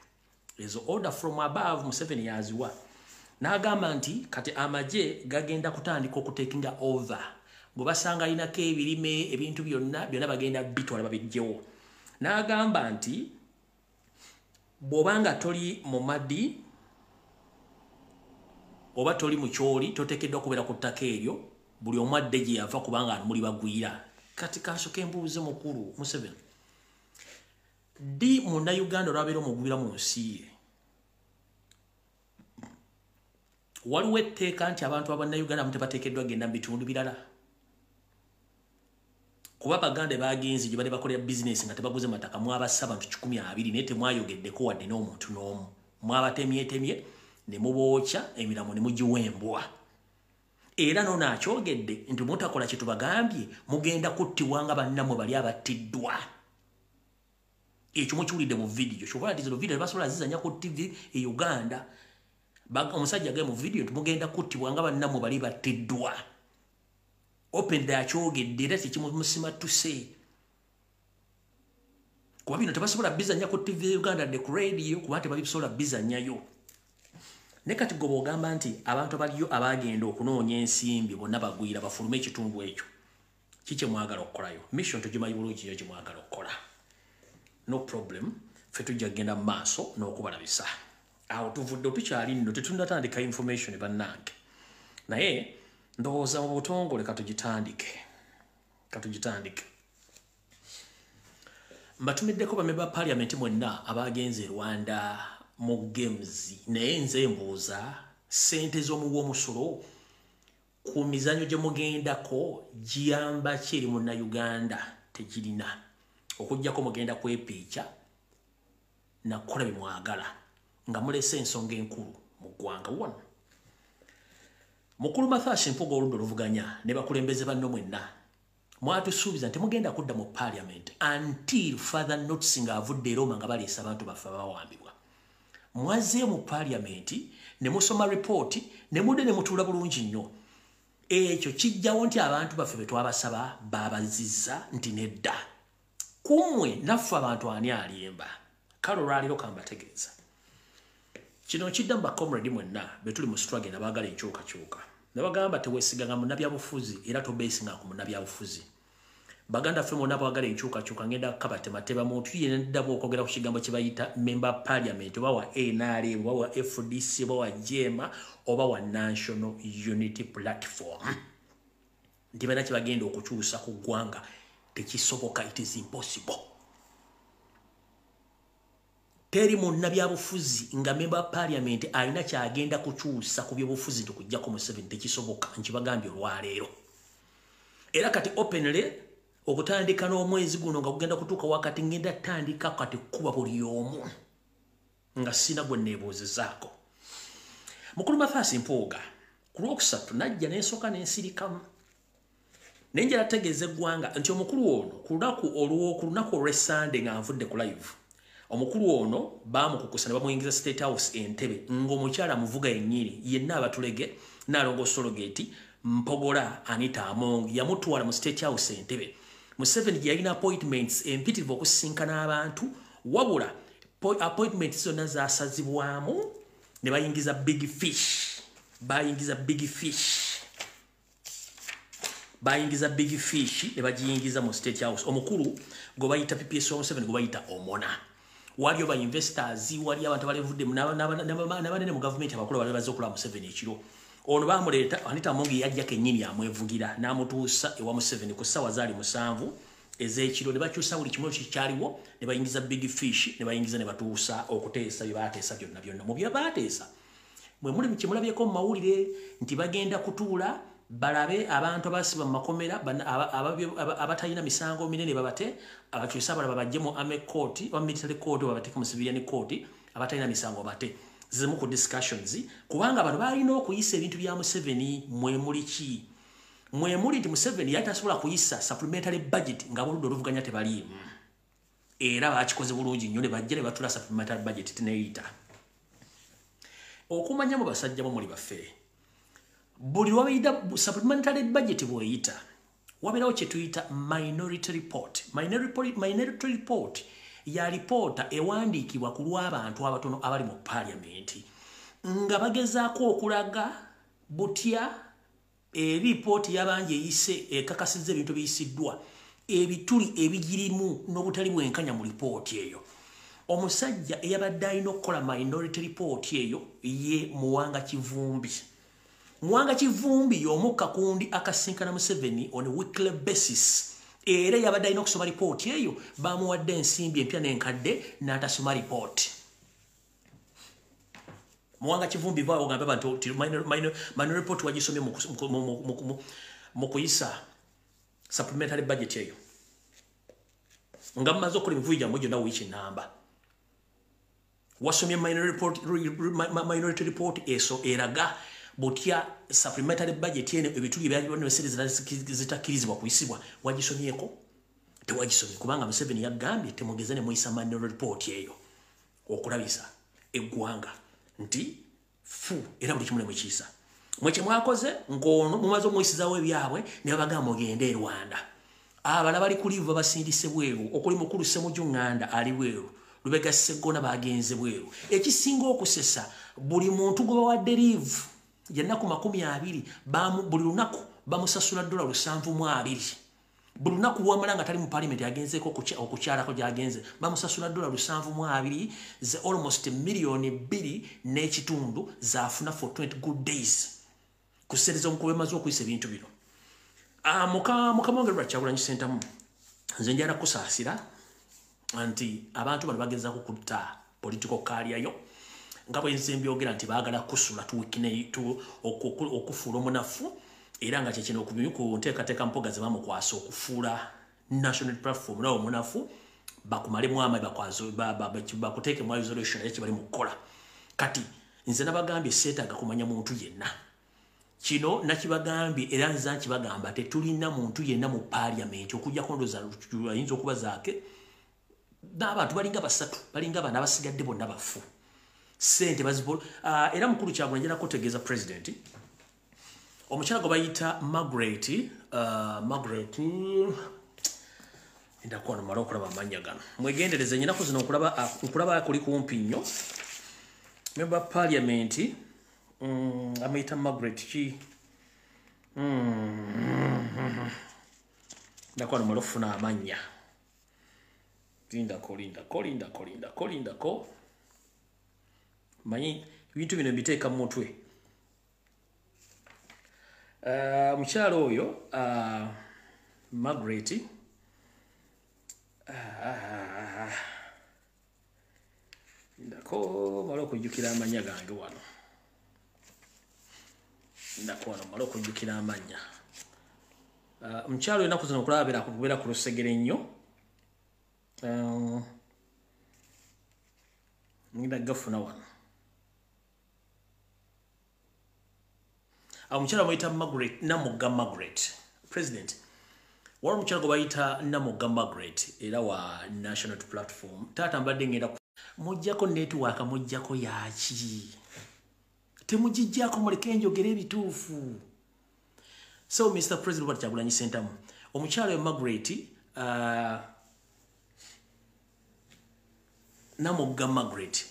Ezo order from above Museveni yaziwa. N'agamba nti kati amaje gagenda kutandika okutekinga over. Bwe basanga alinako ebirime ebintu byonna bagenda bitwala babijjewo. N'agamba nti bw'obanga toli mu Madi oba toli mu Kyoli toteekeddwa kubeera ku ttaka eryo buli omu adde gye yava kubanga muli bagwira. Kati kansoke mbuuze mukulu Museveni. Di Munnayuganda olwabeera omugwira mu nsi ye. Waliwo etteeka nti abantu Abannayuganda tebateekeddwa genda mu bitundu birala. kuba baganda bagenzi gye bali bakolera business nga tebaguze mataka mwabassa abantu 120 naye temwayogeddeko wadde n'omuntu n'omu mwabatemyetemye ne mubookya emiramo ne mugiwembwa era nono akyogedde nti mutakola kye tubagambye mugenda kuttibwa nga bannammwe bali abattiddwa ekyo mukiwulidde mu vidiyo kyobola ti zino vidiyo tebasobola zizanya ku TV e Uganda omusajja agaye mu vidiyo nti mugenda kuttibwa nga bannammwe bali battiddwa open da akyogedde era tekimusimatuse kuba bino tebasobola bizanya ku TV Uganda de ku radio kuba tebabisobola bizanyayo ne kati gobo ogamba nti abantu abaliyo abagenda okunoonya ensimbi bonna bagwira bafulume ekitundu ekyo kikye mwagala okukolayo mission tugimanyi bulungi yo gyemwagala okukola no problem ffe tujja kugenda mu maaso n'okubalabisa awo tuvudde tukyali nno tetunnatandika information bannange naye ndowooza mu butongole katugitandike mbatumiddeko bamemba ba parliament mwenna abagenze Rwanda mu games naye nze mbuuza sente z'omuwa omusolo ku mizanyo gye mugendako giyamba ki eri munnayuganda tegirina okujjako mugenda kwepiica nakukola bye mwagala nga mulese ensonga enkulu mu ggwanga wano mukulu Mathashi Mpuga oludda oluvuganya ne bakulembeze banno mwenna mwatusuubiza nti mugenda kudda mu parliament until further notice nga avudde Roma nga baleesa abantu baffe abawambibwa mwaze mu parliament ne musoma report ne mudde ne mutuula bulungi nnyo ekyo kijjawo nti abantu baffe be twabasaba babazizza nti nedda kumwe naffe abantu ani alyemba kale olwaliro kambategeeza kino kidda mu bakomredi mwenna betuli mu struggle nabaagala enkyukakyuka nabagamba teweesiganga munnabyabufuzi era tobeesinga ku munnabyabufuzi baganda ffe mwonna bwagala enkyukakyuka ngenda kukabatemateba muntu yeneddamu okwogera ku kigambo kye bayita member parliament oba wa NRM oba wa FDC oba wa JEMA oba wa National Unity Platform nti balina kye bagenda okukyusa ku ggwanga tekisoboka, it is impossible. Teri munnabyabufuzi nga member parliament alina kyagenda kukyusa ku byobufuzi tukujjako mu 7 tekisoboka nkibagambye olwaleero era kati openly okutandika n'omwezi guno nga kugenda kutuuka wakati ngenda tandika kati kuba buli omu nga sina gwe neebuuzizaako mukulu Mathashi Mpuga ku lwokusatu najja n'ensooka n'ensirikamu nenjala tegeeza eggwanga nti omukulu ono ku lunaku olw'Essande nga nvudde ku live omukulu ono baamukukusa ne bamuyingiza State House Entebbe ng'omukyala muvuga ennyini yenna abatulege Nalongo Sologeti Mpogola Anita Among yamutwala mu State House Entebbe mu 7 gye yalina appointments empitirivu okusinkana abantu wabula appointments zonna zaasazibwamu ne bayingiza big fish ne bagiyingiza mu State House omukulu gwe bayita PPS 7 gwe bayita Omona waliyo ba investors wali abantu balevudde n'abanene mu government abakulu bali bazze okulaba mu 7 ekiro ono baamuleeta Anita Amongi yajja kennyini amwevugira n'amutuusa ewa mu 7 ku ssaawa zaali 7 ez'ekiro ne bakyusa buli kimu kyaliwo ne bayingiza big fish ne bayingiza ne batuusa okuteesa bye baateesa byonna mu bye baateesa mwe muli kye mulabyeko mu mawulire nti bagenda kutuula balabe abantu abasiba mu makomera abatalina misango minene babate abakyusa balaba bajje mu ame court oba military court oba bateeke mu civilian court abatalina misango bate zimu ku discussions kubanga abantu balina okuyisa ebintu bya Museveni mwe muli ki mwe muli nti Museveni yatasobola kuyisa supplementary budget nga boludde oluvuganya tebaliimu era bakikoze bulungi nnyo ne bajja ne batula supplementary budget teneeyita okumanya mu basajja bo muli baffe buli wabeera supplementary budget bweyita wabeerawo kye tuyita minority report ya lipoota ewandiikibwa ku lw'abantu abatono abali mu parliament nga bagezaako okulaga butya eripooti y'abangi eyise ekakasizza ebintu biyisiddwa ebituli ebigirimu n'obutali bwenkanya mu lipooti eyo omusajja eyabadde alina okukola minority report eyo ye Muwanga Kivumbi y'omukka kundi akasinkana Museveni on a weekly basis era yabadde alina okusoma lipooti eyo baamuwadde ensimbi empya n'enkadde n'atasoma lipooti Muwanga Kivumbi vaawo ogamba bantu minor report wagisomye mu kuyisa supplementary budget eyo nga mmaze okukola emivuyo gyammwe gyonna wiiki ennamba wasomye minority report eso eraga butya supplementary budget eno ebituli ebyalibanesere zitakkirizibwa kuyisibwa wagisomyeko tewagisomye kubanga Museveni yagambye temugeze ne muyisa minority report eyo okulabisa eggwanga nti fu era buli kimu ne mukiisa mwekye mwakoze ng'ono mumaze omuyisizaawo ebyabwe ne babagamba ogende e Rwanda abala bali ku livu babasindise bweru okuli mukulu Ssemujju Nganda ali bweru Lubega Sseggona bagenze bweru ekisinga okusesa buli muntu gwe bawadde livu yennaku 20 buli lunaku bamusasula $720 buli lunaku lwamala nga tali mu parliament yagenzeeko okukyalako gyagenze bamusasula $720 ze almost $2.5 million zaafuna for 20 good days kusereza omukube maze okuyisa ebintu bino mukamwongere Kyagulanyi Ssentamu nze njala kusaasira anti abantu bano bagezaako kutta political career yo nga bwe nze mbyogera nti baagala kusula okufuula omunafu era nga kyekino ku nteekateeka mpoga ze bamukwasa okufuula national platform nawo omunafu bakumalemu amaanyi bakuteekemu isolation ekyo bali mu kukola kati nze nabagambye seetaaga kumanya muntu yenna kino nakibagambye era nza nkibagamba tetulina muntu yenna mu parliament okujjako ndoza ayinza okuba zaake n'abantu balinga basatu balinga bana abasigadde bonna bafu sente bazibola era mukulu Kyagulanyi njala kutegeeza president omukyala gwe bayita Margaret ndakuwa mala okulaba amannya gano mwegendereze nyinaku zino okulaba kuli kumpi nnyo member parliament ameyita Margaret ki ndakuwa mala okufuna amannya lindako manyi ebintu bino mbiteeka mu mutwe mukyala oyo Margaret ndako mala okujjukira amanya gange wano mala okujjukira amanya mukyala oyo ennaku zino okulaba kubeera ku lusegere nnyo ngenda gafuna wano omukyala bayita Namugga Margaret president waliwo omukyala gwe bayita Namugga Margaret era wa national platform taata mbadde ngenda mujjako network mujjako yaki temugijjako muleke njogera ebituufu so Mr. President Robert Kyagulanyi Ssentamu omukyala we Margaret Namugga Margaret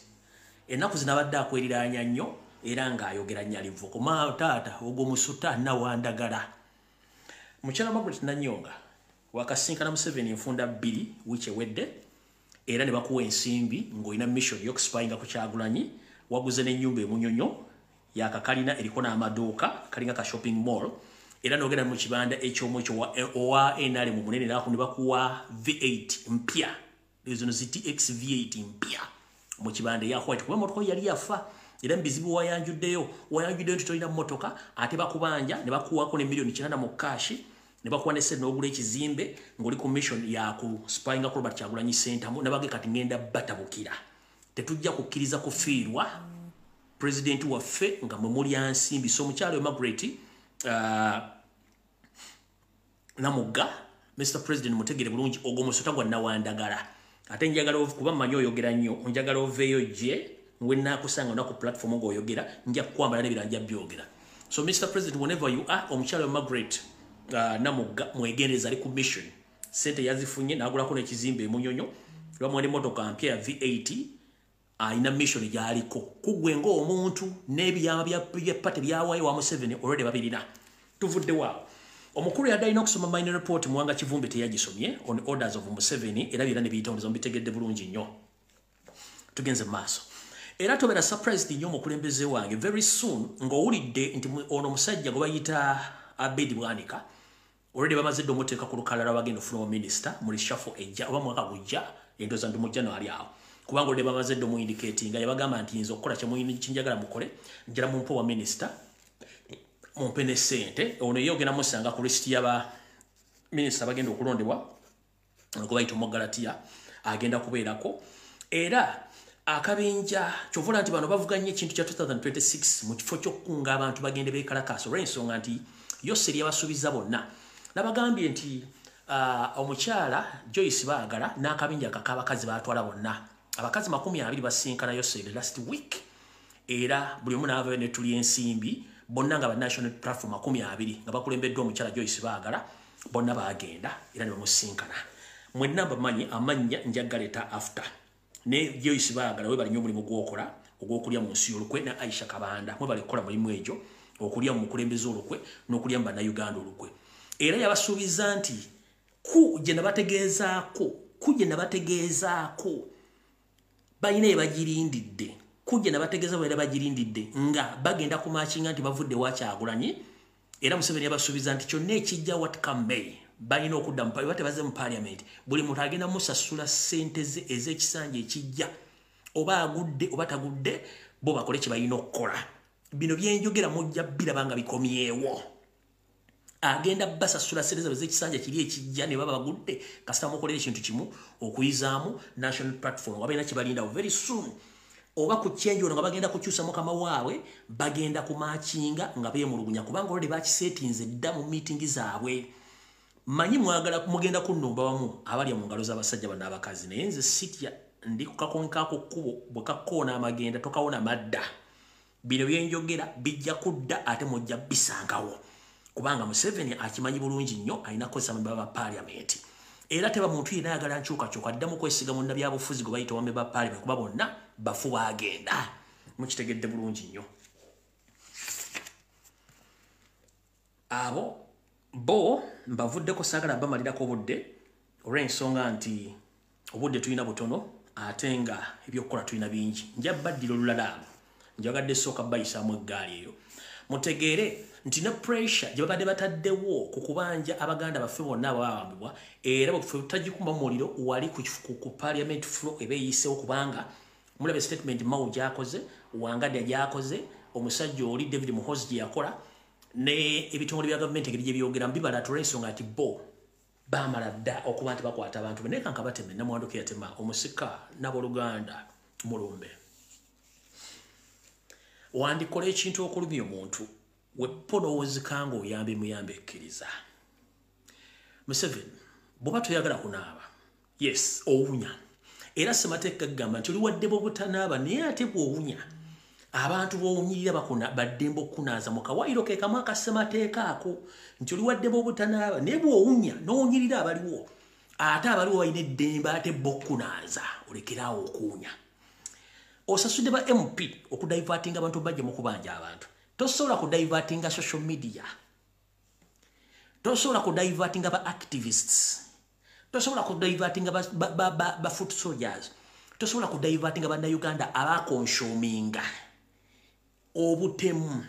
ennaku zinabadde akweriraanya nnyo era ng'ayogera nnyalivu kuma taata ogwo musuta nawandagala mukyala Margaret Nanyonga wakasinkana Museveni enfunda 2 wiiki ewedde era ne bakuwa ensimbi ng'olina mission y'okusipayinga ku Kyagulanyi waguze n'ennyumba emunyonyo yakakalina eriko n'amaduuka kalinga ka shopping mall era n'ogenda mu kibanda ekyomu ekyo owa NRM mu munene ne bakuwa V8 mpya zino ZTX V8 mpya mu kibanda ya white kuba motoka yali yafa era mbizibu wayanjuddeyo nti tolina mmotoka ate bakubanja ne bakuwako ne million 9 mu cash ne bakuwa ne sente n'ogula ekizimbe ng'oli ku mission ya ku spyinga ku Robert Kyagulanyi Ssentamu ne bage kati ngenda batabukira tetujja kukkiriza kufiirwa president waffe nga mwe muli ansimbi so omukyala we Margaret Namugga Mr. President mutegere bulungi ogwo musota gwa nawandagala ate njagala kuba manyi oyogera nnyo njagala oveeyo gye wenakusanga na ku platform ngo oyogera nja kwambala nebiranja byogera so Mr. President whenever you are omukyala we Margaret Namugga mwegendereza ali ku mission sente yazifunye nagulako n'ekizimbe emunyonyo lwamwene motoka mpya ya V8 ina mission gyaliko kugwe ng'omuntu n'ebiyama bya pate byawayo wa Museveni already babirina tuvudde waawo omukulu yadde okusoma minor report Mwanga Kivumbi teyagisomye on orders of Museveni era byonna ne biyitondezo mbitegedde bulungi nnyo tugenze maaso era tobera surprised nnyo omukulembeze wange very soon ng'owulidde nti ono musajja gwe bayita Abedi Bwanika already bamaze dde omuteeka ku lukalala bagenda ofuna minister muri shuffle ejja oba mwaka gujja endoza ndi mujja no ali awo kubanga already bamaze dde mu indicating nga yabagamba nti nzo okukola kinjagala mukole njala mumpo wa minister mumpe ne sente ono ye ogenda musanga ku list yaba minister bagenda okulondebwa ngobaito Mogalatia agenda kubeerako era akabinja kyovula nti bano bavuganye ekintu kya 2026 mu kifo ky'okukunga abantu bagende beekalakaasa olw'ensonga nti Yoseri yabasuubiza bonna nabagambye nti omukyala Joyce Baagala n'akabinja kakabakazi batwala bonna abakazi 20 basinkana Yoseri last week era buli omu n'ava ne tuli ensimbi bonna nga ba national platform 20 nga bakulembeddwa omukyala Joyce Baagala bonna baagenda era ne bamusinkana mwenna bamanyi amanya njagaleta after ne Joyce Baagala we bali nnyo mulimu gwokola ogw'okulya mu nsi y'olukwe na Aisha Kabanda mwe bali kukola mulimu egyo okulya mu mukulembeze olukwe n'okulya mu bannayuganda olukwe era yabasuubiza nti kuje nabategeezaako balina ebagirindidde kuje nabategeeza bwe bagirindidde nga bagenda kumachinga nti bavudde wakyagulanye era Museveni yabasuubiza nti kyonna ekijja what come may balina okudda mu bate baze mu parliament buli muntu agenda musasula ssente ze ez'ekisanja ekijja oba agudde oba tagudde bo bakole kye balina okukola bino byenjogera mujja birabanga bikomyewo agenda basasula ssente ze ez'ekisanja kiri ekijja ne baba bagudde kasita mukolera ekintu kimu okuyizaamu national platform wabalina kibalinda very soon oba ku change ono nga bagenda kukyusa mukama waabwe bagenda kumachinga nga beemulugunya kubanga olwo bakisetinze dda mu meeting zaabwe manyi mwagala mugenda kunnumba wamu abali mu ngalo z'abasajja bana abakazi naye nze sitya ndi kukakonkako kkubo bwe kakkoona amagenda tokawona madda bino byenjogera bijja kudda ate mujja bisangawo kubanga Museveni akimanyi bulungi nnyo alina kukozesa memba ba parliament era teba muntu yena ayagala nkyukakyuka addamu kwesiga mu nabyabufuzi gwe bayita wamemba ba parliament kuba bonna bafu bagenda mukitegedde bulungi nnyo abo bo mbavuddeko saagala bamalirako obudde olw'ensonga nti obudde tulina butono ate nga ebyokukola tulina bingi nja baddira olulala njagadde sooka bayisaamu eggaali eyo mutegeere nti ne pressure gye babadde bataddewo ku kubanja abaganda baffe bonna abawambibwa era bwe tagikumba muliro wali ku parliament floor ebeeyiseewo kubanga mulabe statement Mao gyakoze Wangadya gyakoze omusajja oli David Muhoozi gye yakola ne ebitongole bya gavumenti engeri gye byogera mbibala tulw'ensonga nti bo baamala dda okuba nti bakwata abantu be naye kankabateme namwanduka yatema omusika n'abooluganda mulumbe wandikola ekintu okulumya omuntu weponoowozekanga oyambe muyambe ekkiriza Museveni bw'oba toyagala kunaaba yes owunya era semateeka gagamba nti oli wadde bw'obutanaaba naye ate bw'owunya abantu bw'owunyirira baddembe okukunaaza mu kawaayiro ke kamu akasemateeka ako nti oli wadde bw'obutanaaba naye bw'owunya n'owunyirira abaliwo ate abaliwo balina eddembe ate bw'okkunaaza olekeraawo okuwunya osasudde ba MP okudaivatinga abantu bajja mu kubanja abantu tosobola kudaivatinga social media tosobola kudaivatinga ba activists tosobola kudaivatinga ba foot soldiers tosobola kudaivatinga bannayuganda abakonshominga obutemu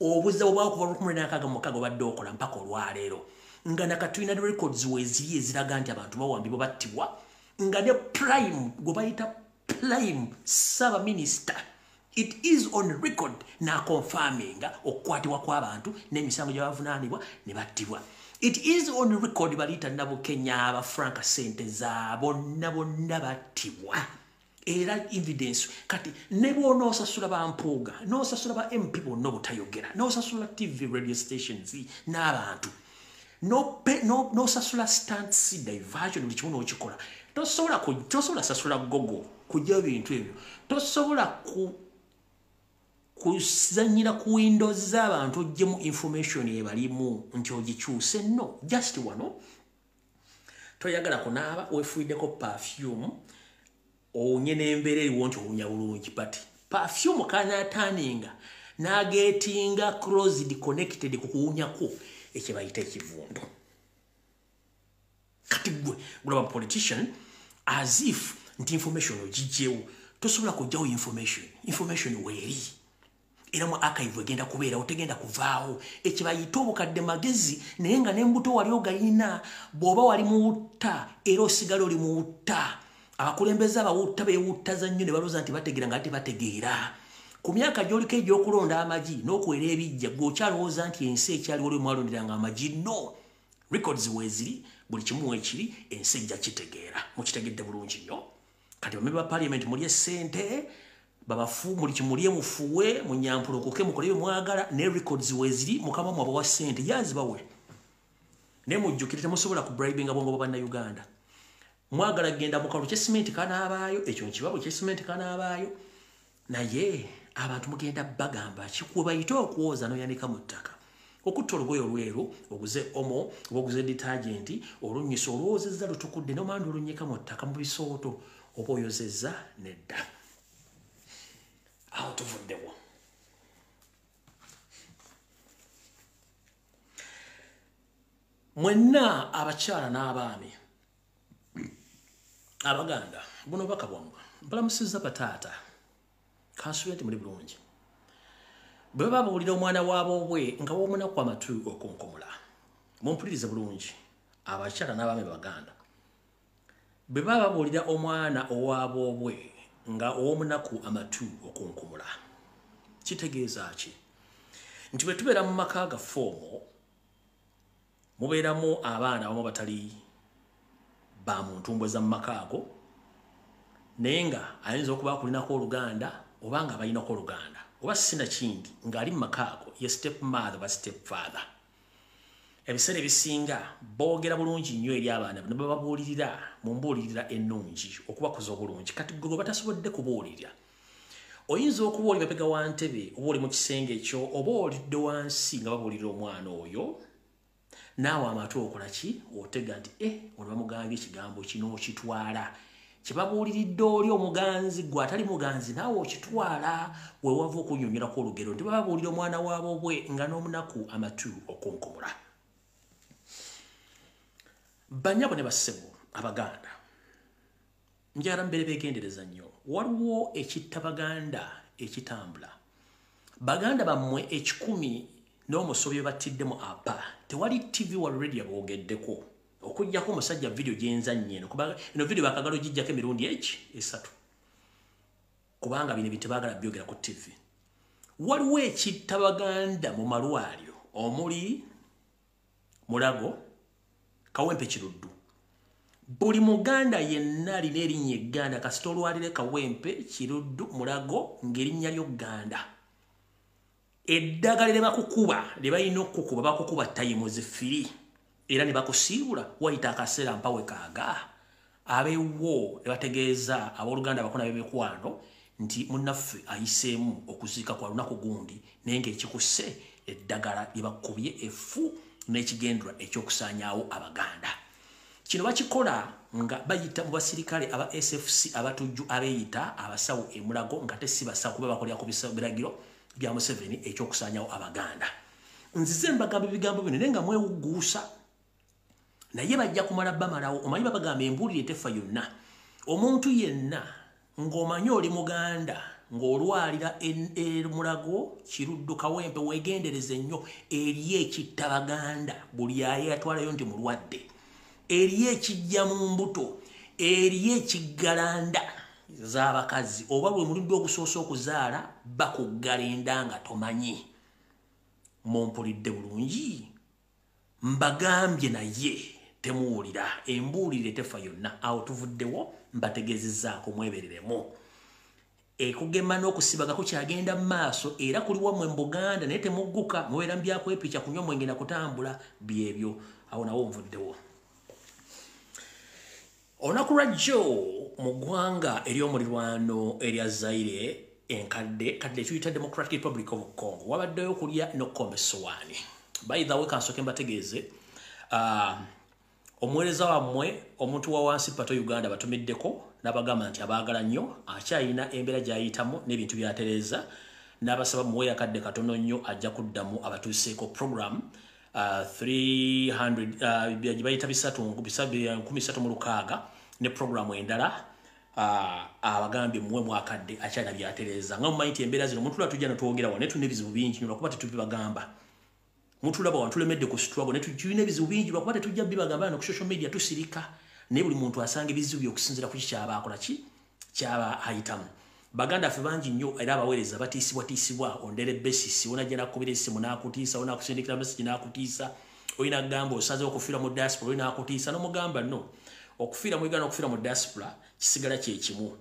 obuza obwakuva lukumulinaakaga mukaga obadde okola mpaka olwaleero nga nakatulina records weziri eziraga nti abantu bawambibwa battibwa nga ne prime gwe bayita prime saba minister it is on record na confirminga okukwatibwa kw'abantu n'emisango gye bavunaanibwa ne battibwa it is on record balita nabo Kenya aba Franka sente zaabo bonna battibwa era evidence kati ne bw'ona osasula bampuuga n'osasula ba MP bonna obutayogera n'osasula TV radio stations n'abantu n'osasula stunts diversion buli kimu n'okikola tosobola sasula gogo kujja bintu ebyo tosobola kuzanyira ku windows z'abantu ogyemu information ebalimu nti ogikyuse no just wano toyagala kunaaba wefuiddeko perfume owunye n'embeera eriwo nti owunya bulungi but perfume kanataninga nagetinga closed connected ku kuwunyako ekye bayita ekivundu kati gwe gulaba politician as if nti information ogijjewo tosobola kujjawo information weeri era mu archive egenda kubeera otegenda kuvaawo ekibayita obukadde magezi naye nga n'embuto wali ogayina bw'oba wali muwutta era osigala oli muwutta abakulembeze abawutta beewuttaza nnyo ne balooza nti bategeera nga tebategeera ku myaka gy'oliko egy'okulonda amagi n'okwera ebijja gwe okyalowooza nti ensi ekyaliwo lwe mwalonderanga amagi no records weeziri buli kimu ekiri ensi ejja kitegeera mukitegedde bulungi nnyo kati bamemba ba parliament mulye ssente babafu buli kimulye mufuwe munyampulukuke mukole bye mwagala ne records weziri mukama mwabo wa ssente yazibawe ne mujjukire temusobola ku bribing abongo baba na Uganda mwagala genda mukalu cement kana abaayo ekyo nkibabo cement kana abaayo naye abantu mugenda bagamba kikuba ito okuoza no yanika mutaka okutto olugoyo lweru oguze omo oguze detergent olunyisa olwozezza lutukudde no mandi olunyika mutaka mu bisooto oboyozezza nedda awo tuvuddewo mwenna abakyala n'abaami Abaganda buno bakabwanga balamusiza bataata kasuye nti muli bulungi bwe babawulira omwana waabo bwe nga womuna kwa matu okunkomula mumpulirize bulungi abakyala n'abaami Baganda bwe babawulira omwana owaabo bwe nga owomunaku amatu okunkomula kitegeeza ki nti bwe tubeera mu maka ga foomo mubeeramu abaana abamu batali ba muntu mbweza mu maka ago naye nga ayinza okuba akulinako Oluganda oba nga balinako Oluganda oba sina kindi ng'ali mu maka ago ye step mother ba step father ebiseera ebisinga boogera bulungi nnyo eri abaana ne bababuulirira mu mbuulirira ennungi okubakuza obulungi kati gwe batasobodde kubuulirira oyinza okubuulira pega wa ntebe oba oli mu kisenge ekyo oba olidde wansi nga babuulirira omwana oyo naawe amatu okola ki otega nti ono bamugambye ekigambo kino okitwala kyebabuuliridde oli omuganzi gwe atali muganzi naawe okitwala wewava okunyonyerako olugero nti bababuulira omwana waabo bwe nga n'omunaku amatu okunkumula banyabo ne bassebo Abaganda njagala mbere beegendereza nnyo waliwo ekitta Baganda ekitambula Baganda bammwe 10 n'omusobyo batiddemu apa tewali TV wa radio boogeddeko okujjako omusajja video gyenzannye eno video bakagalo gijjako emirundi esatu kubanga bino bitebagala byogera ku TV waliwo ekitta Baganda mu malwaliro omuli Mulago Kawempe Kiruddu buli Muganda yenna alina erinnya Egganda kasita olwalire Kawempe Kiruddu Mulago ng'erinnya ly'Oganda eddagala lye bakukuba lye balina okukuba bakukuba tayimu zifiri era ne bakusiibula wayita akaseera mpawe kaaga abeewo ne bategeeza abooluganda bakona b'ebikwano nti munnaffe ayiseemu okuziika kwa lunaku gundi naye ng'ekikusse eddagala lye bakubye effu n'ekigendera ekyokusaanyaawo Abaganda kino bakikola nga bayita mu basirikale aba SFC abatujju abeeyita abasawo e Mulago nga tesi basawo kuba bakolera ku biragiro bya Museveni ekyokusaanyaawo Abaganda nzize mbagamba ebigambo bino naye nga mwewuguusa naye bajja kumala bamalawo omanyi babagamba embuulire tefa yonna omuntu yenna ng'omanyi oli Muganda ng'olwalira Mulago Kiruddu Kawempe weegendereze nnyo eri ekitta Baganda buli aye atwalayo nti mulwadde eri ekijja mu mbuto eri ekiggalanda z'abakazi oba lwe muludde okusoosa okuzaala bakuggala enda nga tomanyi mumpulidde bulungi mbagambye naye temuwulira embuulire tefa yonna awo tuvuddewo mbategeezezzaako mwebereremu ekugema n'okusibaga kukyagenda mu maaso era kuli wammwe mu Buganda naye temugguka mubeera mbyakwepica kunywa mwenge na kutambula byebyo awo nawo nvuddewo olunaku lwajjo mu ggwanga ery'omulirwano erya Zaire enkadde ekiyita Democratic Republic of Congo wabaddeyo okulya n'okkomba essowaani by the way kansooke mbategeeze omuweereza wammwe omuntu wa wansi pato Uganda batumiddeko n'abagamba nti abaagala nnyo akyalina embeera gy'ayitamu n'ebintu by'atereeza n'abasaba muwe akadde katono nnyo ajja kuddamu abatuuseeko program 300 bayita 336 ne programu endala abagambye muwe mwakadde akyalina by'atereeza nga mumanyi nti embeera zino omuntu lwatujja netwogerawo ne tulina ebizibu bingi nnyo lwakuba tetubibagamba mutulaba wantulemedde ku struggle ne tulina ebizibu bingi lwakuba tetujja bibagamba no ku social media tusirika naye buli muntu asanga ebizibu by'okusinziira ku kikyaba akola ki kyaba ayitamu Baganda ffe bangi nnyo era abaweereza batiisibwa ondere besisi onajja nakubira essimu n'akutiisa onakusindikira message n'akutiisa oyina gamba osaze okufira mu diaspora oyina akutiisa n'omugamba no okufira mu Uganda okufira mu diaspora kisigala kye kimu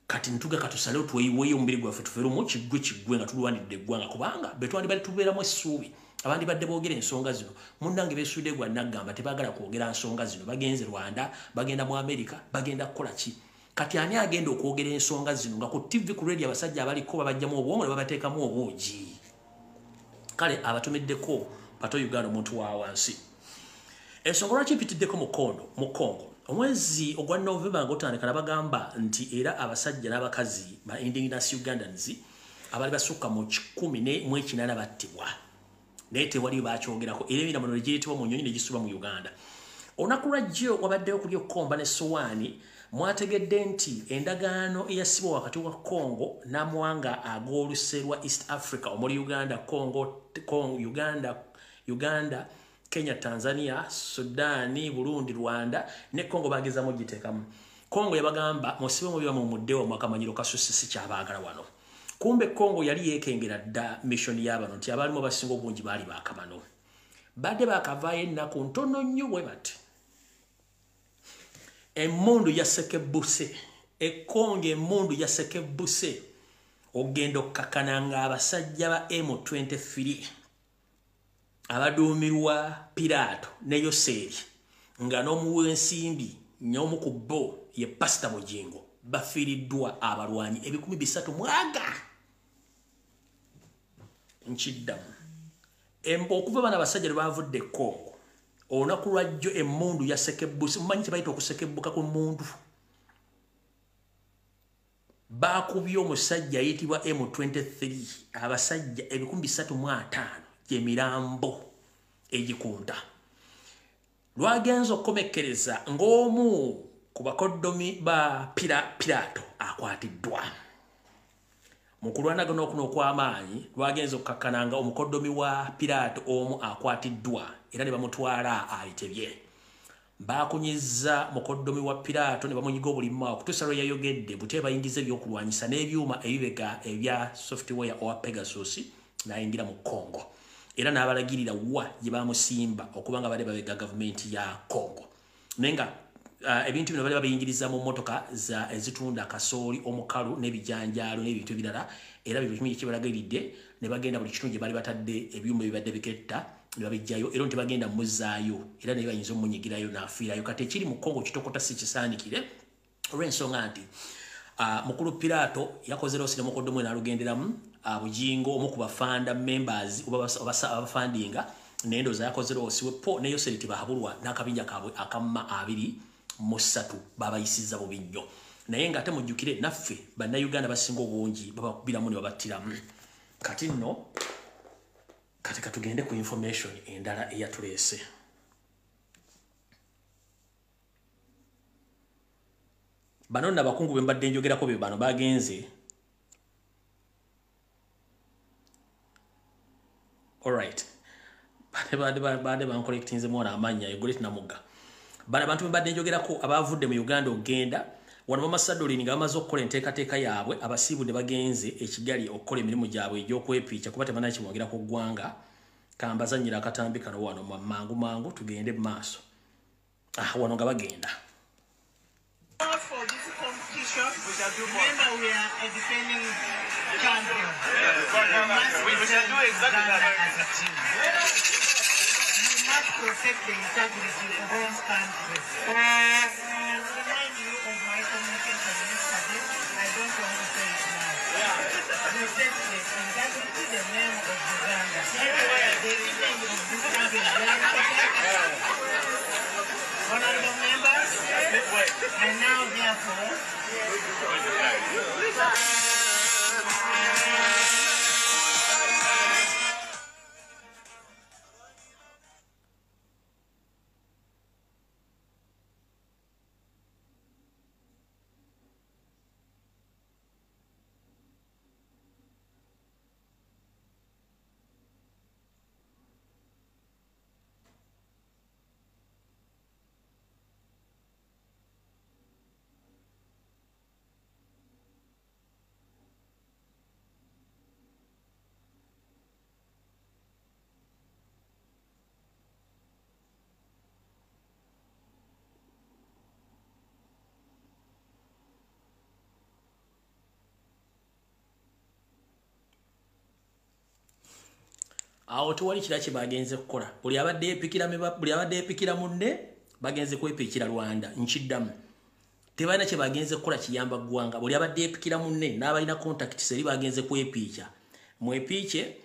kati ntuga katusale tuweyo omubiri gwaffe tufere mu kigwe nga tulwanidde eggwanga kubanga betwandi bali tubeeramu essuubi abandi badde boogera ensonga zino munnange beesudde gwa naggamba tebaagala kwogera nsonga zino bagenze Rwanda bagenda mu Amerika bagenda kukola ki kati ani agenda okwogera ensonga zino nga ku TV ku radio abasajja abaliko babajjamu obwongo ne babateekamu obuugi kale abatumiddeko pato Uganda omuntu wa wansi ensonga lwaki mpitiddeko mu Congo omwezi ogwa November ng'otandika nabagamba nti era abasajja n'abakazi ba Indigenous Ugandans abali basukka mu 18 battibwa naye tewali bakyogerako era emiramo negiyitibwa mu nnyonyi negisuba mu Uganda olunaku lwajjo wabaddeyo kulya okkomba ne mwategedde nti endagaano eyasibwa wakati wa Congo n'amawanga ag'oluse lwa East Africa omuli Uganda, Uganda, Kenya, Tanzania, Sudani, Burundi, Rwanda ne Congo bagezaamu giteekamu. Congo yabagamba musibe mubiba mu muddewo mwakamanyiro kasusse si kyabaagala wano. Kumbe Congo yali yeekengera dda mission y'abano nti abalimu abasinga obungi baali baakamano. Badde baakavaayo ennaku ntono nnyo bwe bati. Emundu yasekebuse ekonge emundu yasekebuse ogenda okkakananga abasajja ba M23 abaduumirwa Pirato ne Yoseri nga n'omuwa ensimbi nyomu ku bo ye Pastor Mujingo bafiiriddwa abalwanyi 300 mwaga nchiddamu okuva bana abasajja bavudde Congo olunaku lwajjo emundu yasekebuse mumanyi kye bayita okusekebbuka ku mundu bakubye omusajja ayitibwa M23 abasajja 350 gyemirambo egikunta lwagenza okukomekkereza ng'omu ku bakoddomi ba Pirato akwatiddwa mu kulwanagana okuno okw'amaanyi lwagenza okukakkananga omukoddomi wa Pirato omu akwatiddwa era ne bamutwala ayitebye bakunyiza mukoddomi wa Pirato ne bamunyiga obulimu okutuusa lwe yayogedde bute bayingiza ebyokulwanyisa n'ebyuma ebibega ebya software owa Pegasus n'ayingira mu Congo era n'abalagirira wa gye bamusimba okubanga bali babega gavumenti ya Congo nenga ebintu bino bali babiyingiriza mu motoka ezitunda kasooli omukalu n'ebijanjaalo n'ebintu ebirala era bino kimwe kibalagiridde ne bagenda buli kitundu gye bali batadde ebyuma ebibadde biketta ne babijjayo era nti bagenda muzaayo era ne bayinza omunyigirayo n'afiirayo kati ekiri mu Congo kitokota si kisaanikire olw'ensonga nti mukulu Pirato yakoze losire mukoddomu n'alugenderamu bujingo omu ku bafanda members abafandinga n'endooza yakoze losiwe po ne Yoseriti bahabulwa n'akabinja kaabwe akamma 23 babayisiza bubi nnyo naye nga ate mujjukire naffe bannayuganda basinga obungi babakubiramu ne babattiramu kati nno kati katugende ku information endala eyatuleese bano n'abakungu be mbadde njogerako be bano bagenze alright bade bankolektinze mwana amanya egoleti namuga bana bantu mbadde njogerako abavudde mu Uganda ogenda wano bamasadolini nga bamaze okukola enteekateeka yaabwe abasiibu ne bagenze ekigali okukola emirimu gyabwe egy'okwepiica kuba temanaki kimwogera ku ggwanga kambazannyira akatambi kano wano mangu tugende mu maaso wano nga bagenda For this competition, remember we are a defending champion. We shall do exactly that as a team. You must protect the integrity of this country. And remind you of my communication yesterday. I don't want to say it now. Protect the integrity, the name of Uganda. The image of this country is very important. Honorable members, and now therefore, awo tewali kira kye bagenze kukola buli abadde epikira munne bagenze kwepikira Rwanda nkiddamu tebalina kye bagenze kukola kiyamba ggwanga buli abadde epikira munne n'abalina contact seri bagenze kwepiica mwepiice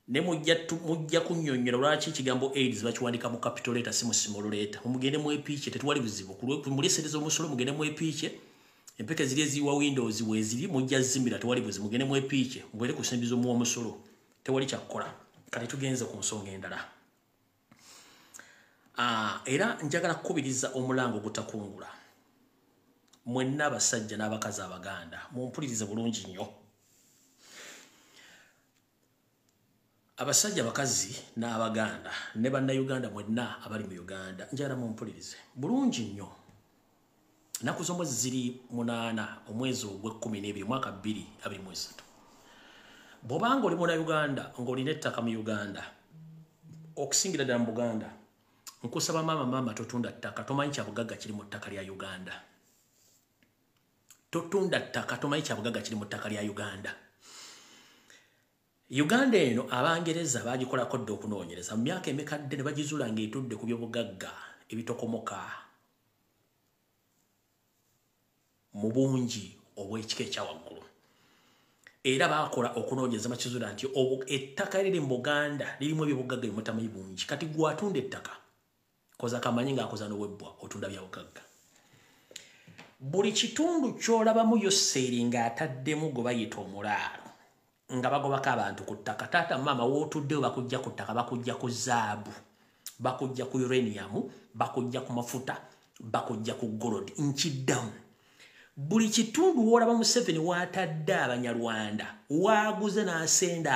ne mujja kunnyonnyola lwaki ekigambo AIDS bakiwandika mu capital letter si mu small letter mugende mwepiice tetwali buzibu mulesereza omusolo mugende mwepiice empeke ziri eziwa Windows weziri mujja zimira tewali buzibu mugende mwepiice mubere kusembizo mu omusolo tewali kyakukola kati tugenze ku nsonga endala era njagala kukubiriza omulango gutakungula mwenna abasajja n'abakazi abaganda mumpulirize bulungi nnyo abasajja bakazi n'abaganda ne bannayuganda mwenna abali mu Uganda njagala mumpulirize bulungi nnyo naku z'omwezi ziri 8 omwezi ogw'Ekkumi mwaka 2023 bw'obanga oli munnayuganda ng'olina ettaka mu Uganda okusingira ddala mu Buganda nkusaba maama totunda ttaka tomanyi kya bugagga kiri mu ttaka lya Uganda totunda ttaka tomanyi kya bugagga kiri mu ttaka lya Uganda Uganda eno Abangereza bagikolako dde okunoonyereza mu myaka emikadde ne bagizuula ng'etudde ku by'obugagga ebitokomoka mu bungi obw'ekika ekya waggulu era bakola okunoonyereza bakizuula nti ettaka eriri mu Buganda lirimu ebyobugagga ebimutamanyi bungi kati gwatunda ettaka koza kamanyi ng'akoza n'owebbwa otunda bya bugagga buli kitundu ky'olabamu Yoseri ng'ataddemu gwe bayita omulaalo nga bagobako abantu ku ttaka taata maama wootuddewo bakujja ku ttaka bakujja ku zaabu bakujja ku uranium bakujja ku mafuta bakujja ku gold nkiddamu buli kitundu w'olaba Museveni w'atadde Abanyarwanda waaguze n'asenda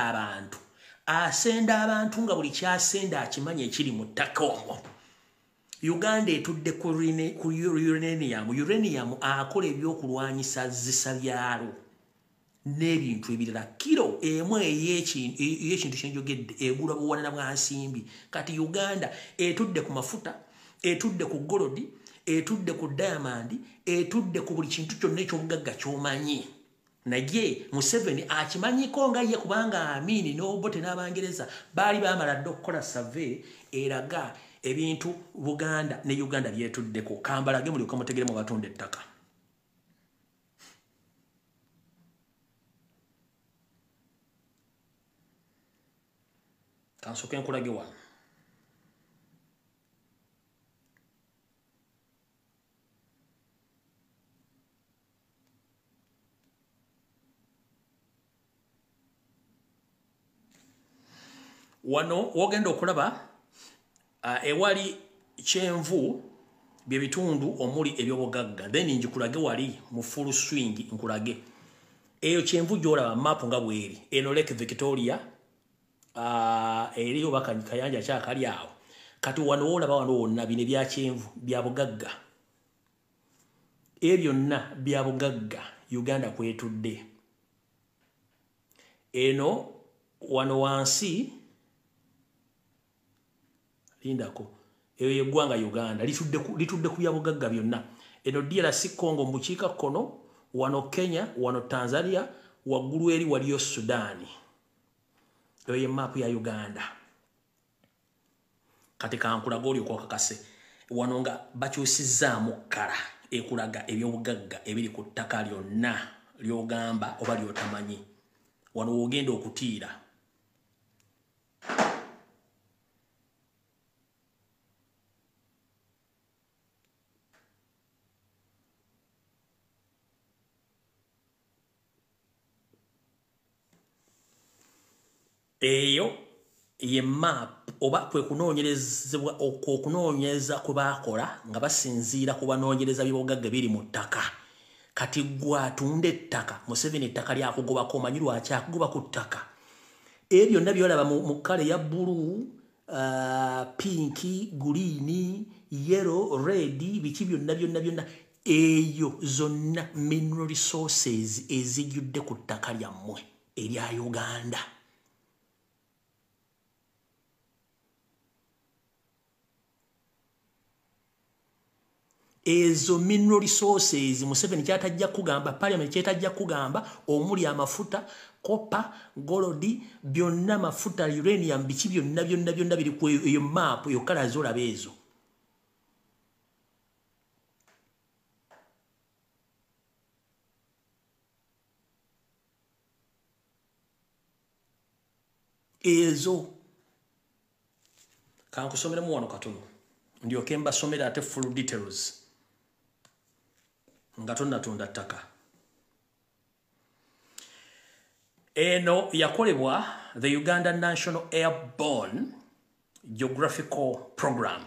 abantu nga buli kyasenda akimanyi ekiri mu ttaka omwo Uganda etudde ku uranium akola ebyokulwanyisa zisa byalo n'ebintu ebirala kiro emu ey'ekintu kyenjogedde egula buwanana bwa nsimbi kati Uganda etudde ku mafuta etudde ku golodi etudde ku diamond etudde ku buli kintu kyonna eky'obugagga ky'omanyi naye Museveni akimanyiko nga ye kubanga Amini n'Obote n'Abangereza baali bamala dde okukola survey eraga ebintu Buganda ne Uganda byetuddeko kambalage muli okamutegere mu batunda ettaka kansoke nkulage wano wano wogenda okulaba ewali kyenvu bye bitundu omuli ebyobugagga then njikulage wali mu full swing nkulage eyo kyenvu gyolaba map nga bweri eno Lake Victoria eriyo bakanyanja kyakali awo kati wano wolaba wano wonna bine bya kyenvu bya bugagga ebyonna bya bugagga Uganda kwetudde eno wano wansi lindako eyo yeggwanga Uganda litudde ku byabugagga byonna eno DRC Congo mbukiika kono wano Kenya wano Tanzania waggulu eri waliyo Sudani eyo ye map ya Uganda kati kankulaga oli okwakakase wano nga bakyusizaamu kkala ekulaga ebyobugagga ebiri ku ttaka lyonna lyogamba oba lyotamanyi wano wogenda okutiira eyo ye map oba kwe kunoonyerezebwa okunoonyeza kwe bakola nga basinziira ku banoonyereza by'obugagga biri mu ttaka kati gwatunda ettaka Museveni ettaka lyakugobako omanyi lwaki akugoba ku ttaka ebyo byonna byolaba mu kkala eya bbulu pinki guliini yellow red biki byonna eyo zonna mineral resources ezijjudde ku ttaka lyammwe erya Uganda ezo mineral resources Museveni kyatajja kugamba parliament kyatajja kugamba omuli amafuta copper gold byonna mafuta uranium biki byonna biri ku eyo map yo kala zola bezo ezo kankusomera mu wano katono ndio kemba somera ate full details ngatonda tunda ttaka eno yakolebwa the Uganda National Airborne Geographical Program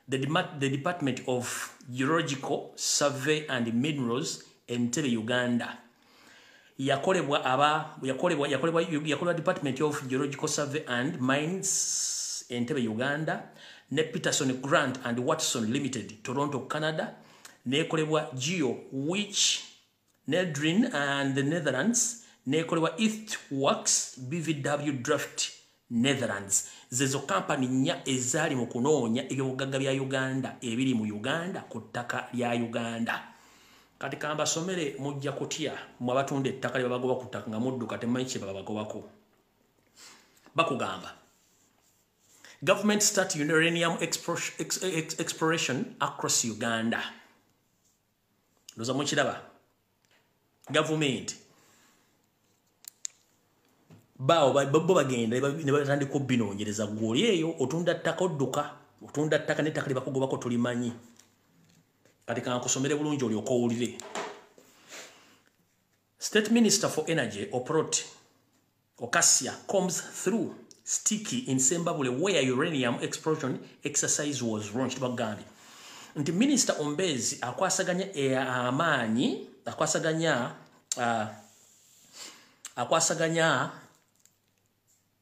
the Department of Geological Survey and Minerals Entebbe Uganda yakolebwa Department of Geological Survey and Mines Entebbe Uganda ne Peterson Grant and Watson Limited Toronto Canada nekolebwa Geo which Nedrin and the Netherlands nekolebwa Earthworks BVW Draft Netherlands zezo company nya ezali mu kunoonya ebyobugagga bya Uganda ebiri mu Uganda ku ttaka lya Uganda kati kamba somere mujja kutya mu abatunda ettaka lye babagoba ku ttaka nga mudduka temanyi kye babagobako bakugamba government start uranium exploration across Uganda loza mukiraba government bao bagenda ne batandika obinoonyereza gwoli eyo otunda ttaka odduka otunda ttaka n'ettaka lye bakugobako tulimanyi kati kankusomere bulungi olyoka owulire State Minister for Energy Oprot Okasia comes through sticky in Zimbabwe where uranium explosion exercise was launched bagambye nti Minister Ombezi akwasaganya amaanyi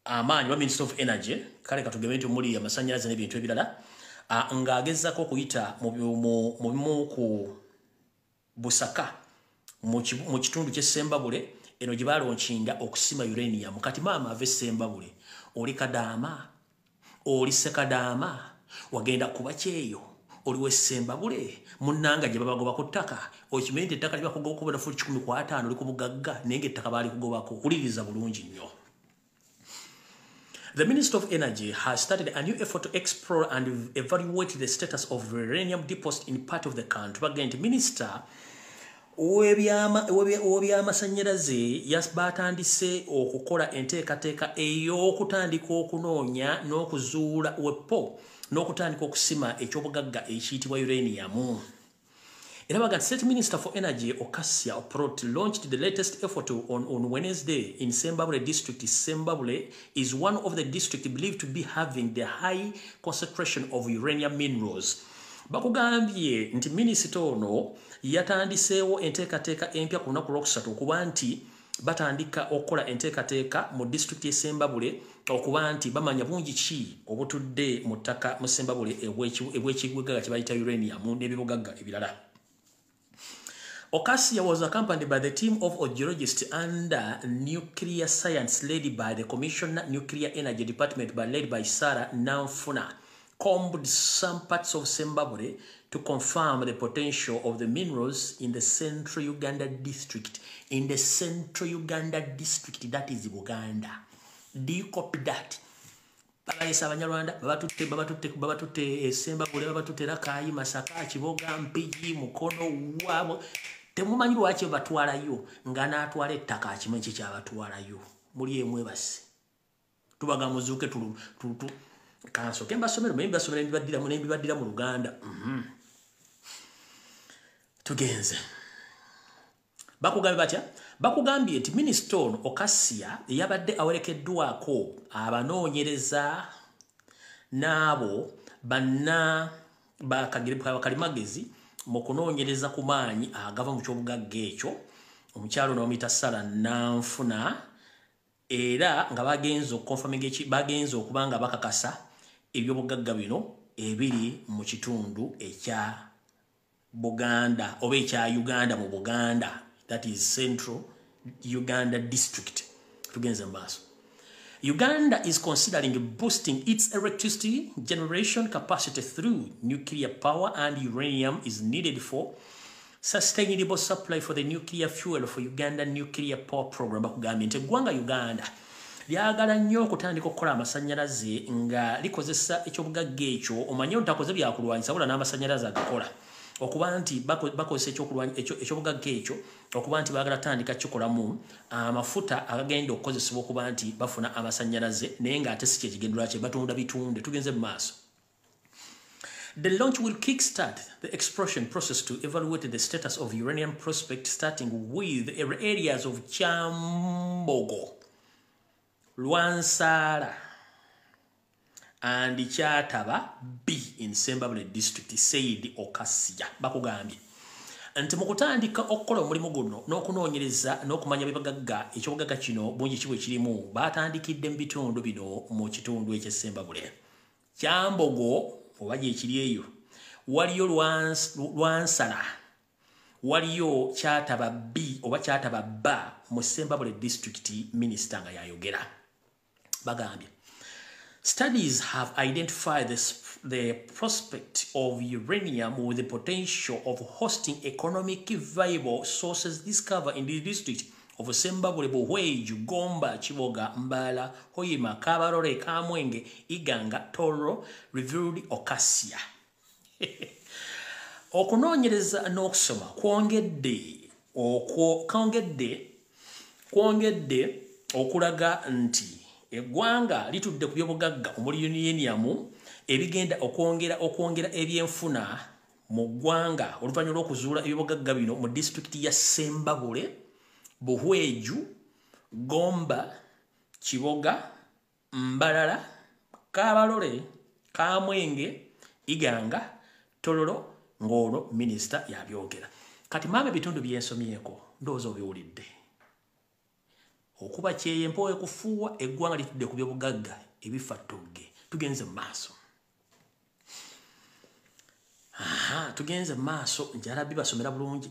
amaanyi wa Minister of Energy kale katugebe nti omuli amasanyalaze n'ebintu ebirala ng'agezako okuyita mu ku Busaka mu kitundu kye Zimbabwe eno gye balonkinga okusima uranium kati maama ave Zimbabwe oli Kadaama oli Sekadaama wagenda kuba kyeyo oli we Zimbabwe munnanga gye babagoba ku ttaka okimanyi ettaka lye bakugoba okuba full 15 oli ku bugagga naye ng'ettaka baali kugobako uliriza bulungi nnyo. The Minister of Energy has started a new effort to explore and evaluate the status of uranium deposits in part of the country. Again, Minister ow'ebyamasanyalaze batandise okukola enteekateeka ey'okutandika okunoonya n'okuzuula wepo n'okutandika okusima ekyobugagga ekiyitibwa uranium. Elabaga State Minister for Energy Okasia Oprot launched the latest effort on Wednesday in Zimbabwe district. Zimbabwe is one of the districts believed to be having the high concentration of uranium minerals. Bakugambye nti minisita ono yatandiseewo enteekateeka empya ku lunaku lwokusatu okuba nti batandika okukola enteekateeka mu district y'e Zimbabwe okuba nti bamanya bungi ki obutudde mu ttaka mu Zimbabwe ebw'ekibugagga kye bayita uranium n'ebibugagga ebirala. Okasia was accompanied by the team of geologists under nuclear science led by the Commissioner Nuclear Energy Department led by Sarah Namfuna, combed some parts of Zimbabwe to confirm the potential of the minerals in the Central Uganda district. In the Central Uganda district, that is Buganda. Do you copy that? Babayesa Abanyarwanda babatutte Zimbabwe babatutte Rakai Masaka Kiboga Mpigi Mukono wabo temumanyi lwaki batwalayo nga n'atwala ettaka akimanyi kye kyabatwalayo muli emwe basi tubaga muzuuke kansoke mbasomero nembibaddira mu Luganda tugenze bakugambye batya bakugambye nti Minisita ono Okasia yabadde awerekeddwako abanoonyereza n'abo banna bakalimagezi mu kunoonyereza ku maanyi agava mu kyobugagga ekyo omukyalo n'omuyita Sarah Namfuna era nga bagenze okuba nga bakakasa ebyobugagga bino ebiri mu kitundu ekya Buganda oba ekya Uganda mu Buganda, that is Central Uganda district. Tugenze mbaaso Uganda is considering boosting its electricity generation capacity through nuclear power, and uranium is needed for sustainable supply for the nuclear fuel for Uganda nuclear power program. Bakugambye nti eggwanga Uganda lyagala nnyo okutandika okukola amasannyalaze nga likozesa ekyobugagga ekyo. Omanye ntakoze byakulwanyisa wabula n'amasannyalaze agakola okuba nti bakozesa ekyobugagga ekyo okuba nti baagala tandika kikolamu amafuta agagenda okukozesebwa okuba nti bafuna amasannyalaze naye ng'ate si kyekigendera kye batunda bitunde. Tugenze mu maaso. The launch will kickstart the exploration process to evaluate the status of uranium prospect, starting with areas of Kyambogo, Lwansala, and Kyataba B in Sembabule district, said Okasia. Bakugambye nti mu kutandika okukola omulimu guno n'okunoonyereza n'okumanya bibagagga ekyobugagga kino bungi kibwe kirimu baatandikidde mu bitundu bino mu kitundu eky'Essembabule. Kyambogo oba gyekiri eyo waliyo Lwansala, waliyo Kyataba B oba Kyataba Ba mu Sembabule district. Minisita nga yayogera bagambye studies have identified the prospect of uranium with the potential of hosting economic viable sources discovered in the district of Sembabule, Buhweju, Gomba, Chiboga, Mbala, Hoima, Kabarore, Kamwenge, Iganga, Toro, revealed Okasia. Okunoonyereza n'okusoma kwongedde okulaga nti eggwanga litudde ku byobugagga omuli uranium ebigenda okwongera ebyenfuna mu ggwanga oluvannyuma lw'okuzuula ebyobugagga bino mu disitulikiti ya Sembabule, Buhweju, Gomba, Chiboga, Mbalala, Kabalole, Kamwenge, Iganga, Tororo, ng'olwo minisita yabyogera. Kati maama ebitundu byensomyeko ndowooza obiwulidde. Okuba kyeyempowe kufuuwa eggwanga litudde ku byobugagga ebifa ttogge. Tugenze mu maaso. Tugenze mu maaso njalabbi basomera bulungi.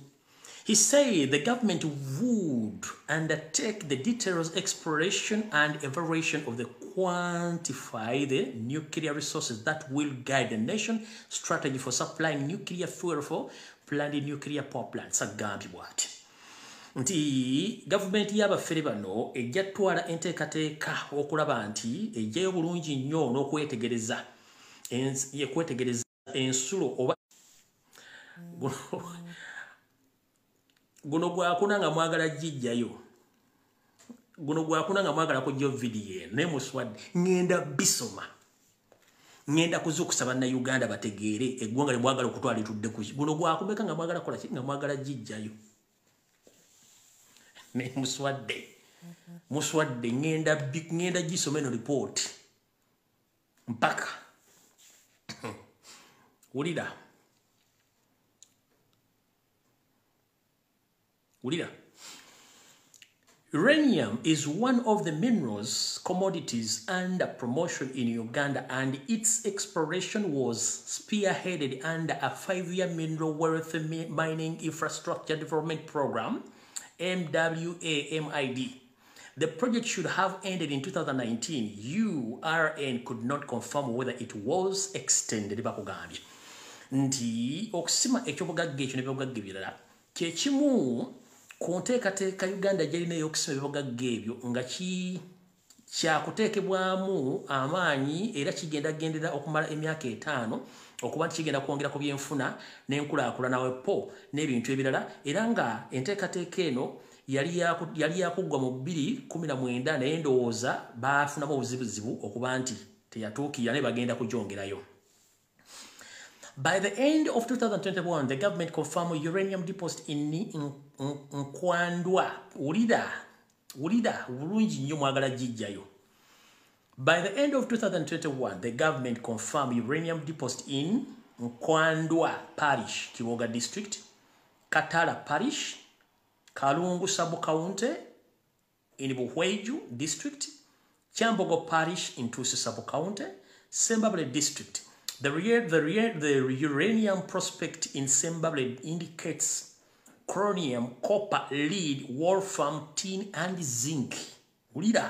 He said the government would undertake the detailed exploration and evaluation of the quantify the nuclear resources that will guide the nation's strategy for supplying nuclear fuel for planned nuclear power plants. Agambye bw'ati nti gavumenti y'abafere bano ejja twala enteekateeka okulaba nti ejjayo bulungi nnyo n'okwetegereza ensulo oba guno gwakuna nga mwagala jijjayo, guno gwakuna nga mwagala kujja vidiyo naye muswadde ngenda bisoma, ngenda kuzukusa bannayuganda bategeere eggwanga lye mwagala okutwala litudde ku guno gwakumeka nga mwagala kola ki nga mwagala jijjayo naye muswadde ngenda gisoma eno report mpaka wulira uranium is one of the minerals commodities under promotion in Uganda, and its exploration was spearheaded under a 5-year mineral wealth mining infrastructure development program, MWAMID. The project should have ended in 2019. URN could not confirm whether it was extended. Bakugambye nti okusima ekyobugagga ekyo n'ebyobugagga ebirala kyekimu ku nteekateeka Uganda gyalina ey'okusima ebyobugagga ebyo nga kyakuteekebwamu amaanyi era kigendagendera okumala emyaka 5 okuba nti kigenda kwongera ku byenfuna n'enkulaakulana wepo n'ebintu ebirala, era nga enteekateeka eno yali yakuggwa mu 2019 naye ndowooza baafunamu obuzibuzibu okuba nti teyatuukirira ne bagenda kugyongerayo. By the end of 2021, the government confirmed uranium deposit in Nkwandwa. Ulida, bulungi nnyo mwagala jijjayo. By the end of 2021, the government confirmed uranium deposit in Nkwandwa Parish, Kiboga District, Katala Parish, Kalungu Sub-County in Buhweju District, Kyambogo Parish in Tusi Sub-County, Sembabule District. The uranium prospect in Sembabule indicates chromium, copper, lead, wolfram, tin, and zinc. Ulida.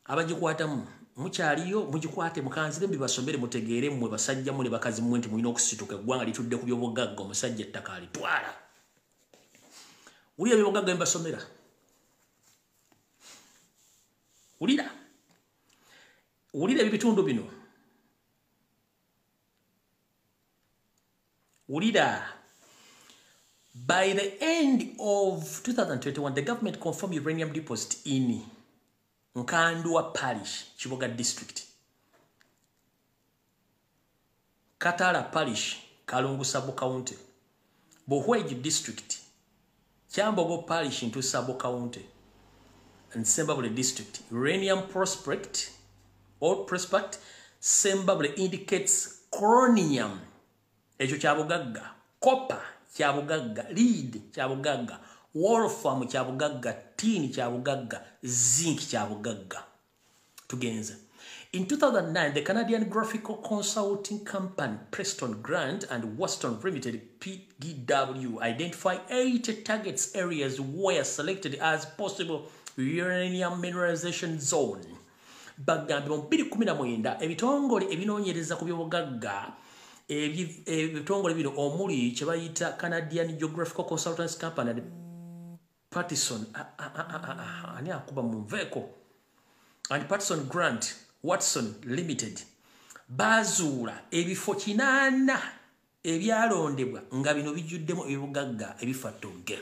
abagikwatamu mukyaliyo mugikwate mukanzire mbibasomere mutegeere mmwe basajja mule bakazi mmwe nti mulina okusituka eggwanga litudde ku byobugagga omusajja ettaka alitwala wulira byobugagga mbasomera wulira ebibitundu bino wulira. By the end of 2021, the government confirmed uranium deposit in Nkandwa Parish, Kiboga District. Katara Parish, Kalungu Sabo County. Bohweji District, Kyambogo Parish into Sabo County. And Sembabule District. Uranium prospect Sembabule indicates chromium. Ejo Kyabugagga. Copper. Kyabugagga, lead Kyabugagga, wolfram Kyabugagga, tin Kyabugagga, zinc Kyabugagga. Tugenza. In 2009, the Canadian graphical consulting company Preston Grant and Weston Limited PGW identified 8 targets areas were selected as possible uranium mineralization zone. Bagambye mu 2019 ebitongole ebinoonyereza ku byobugagga ebitongole bino omuli kye bayita Canadian Geographical Consultants Company and Patterson ani akuba mu nveeko and Patterson Grant Watson Limited bazuula ebifo 8 ebyalondebwa nga bino bijjuddemu ebibugagga ebifatogge.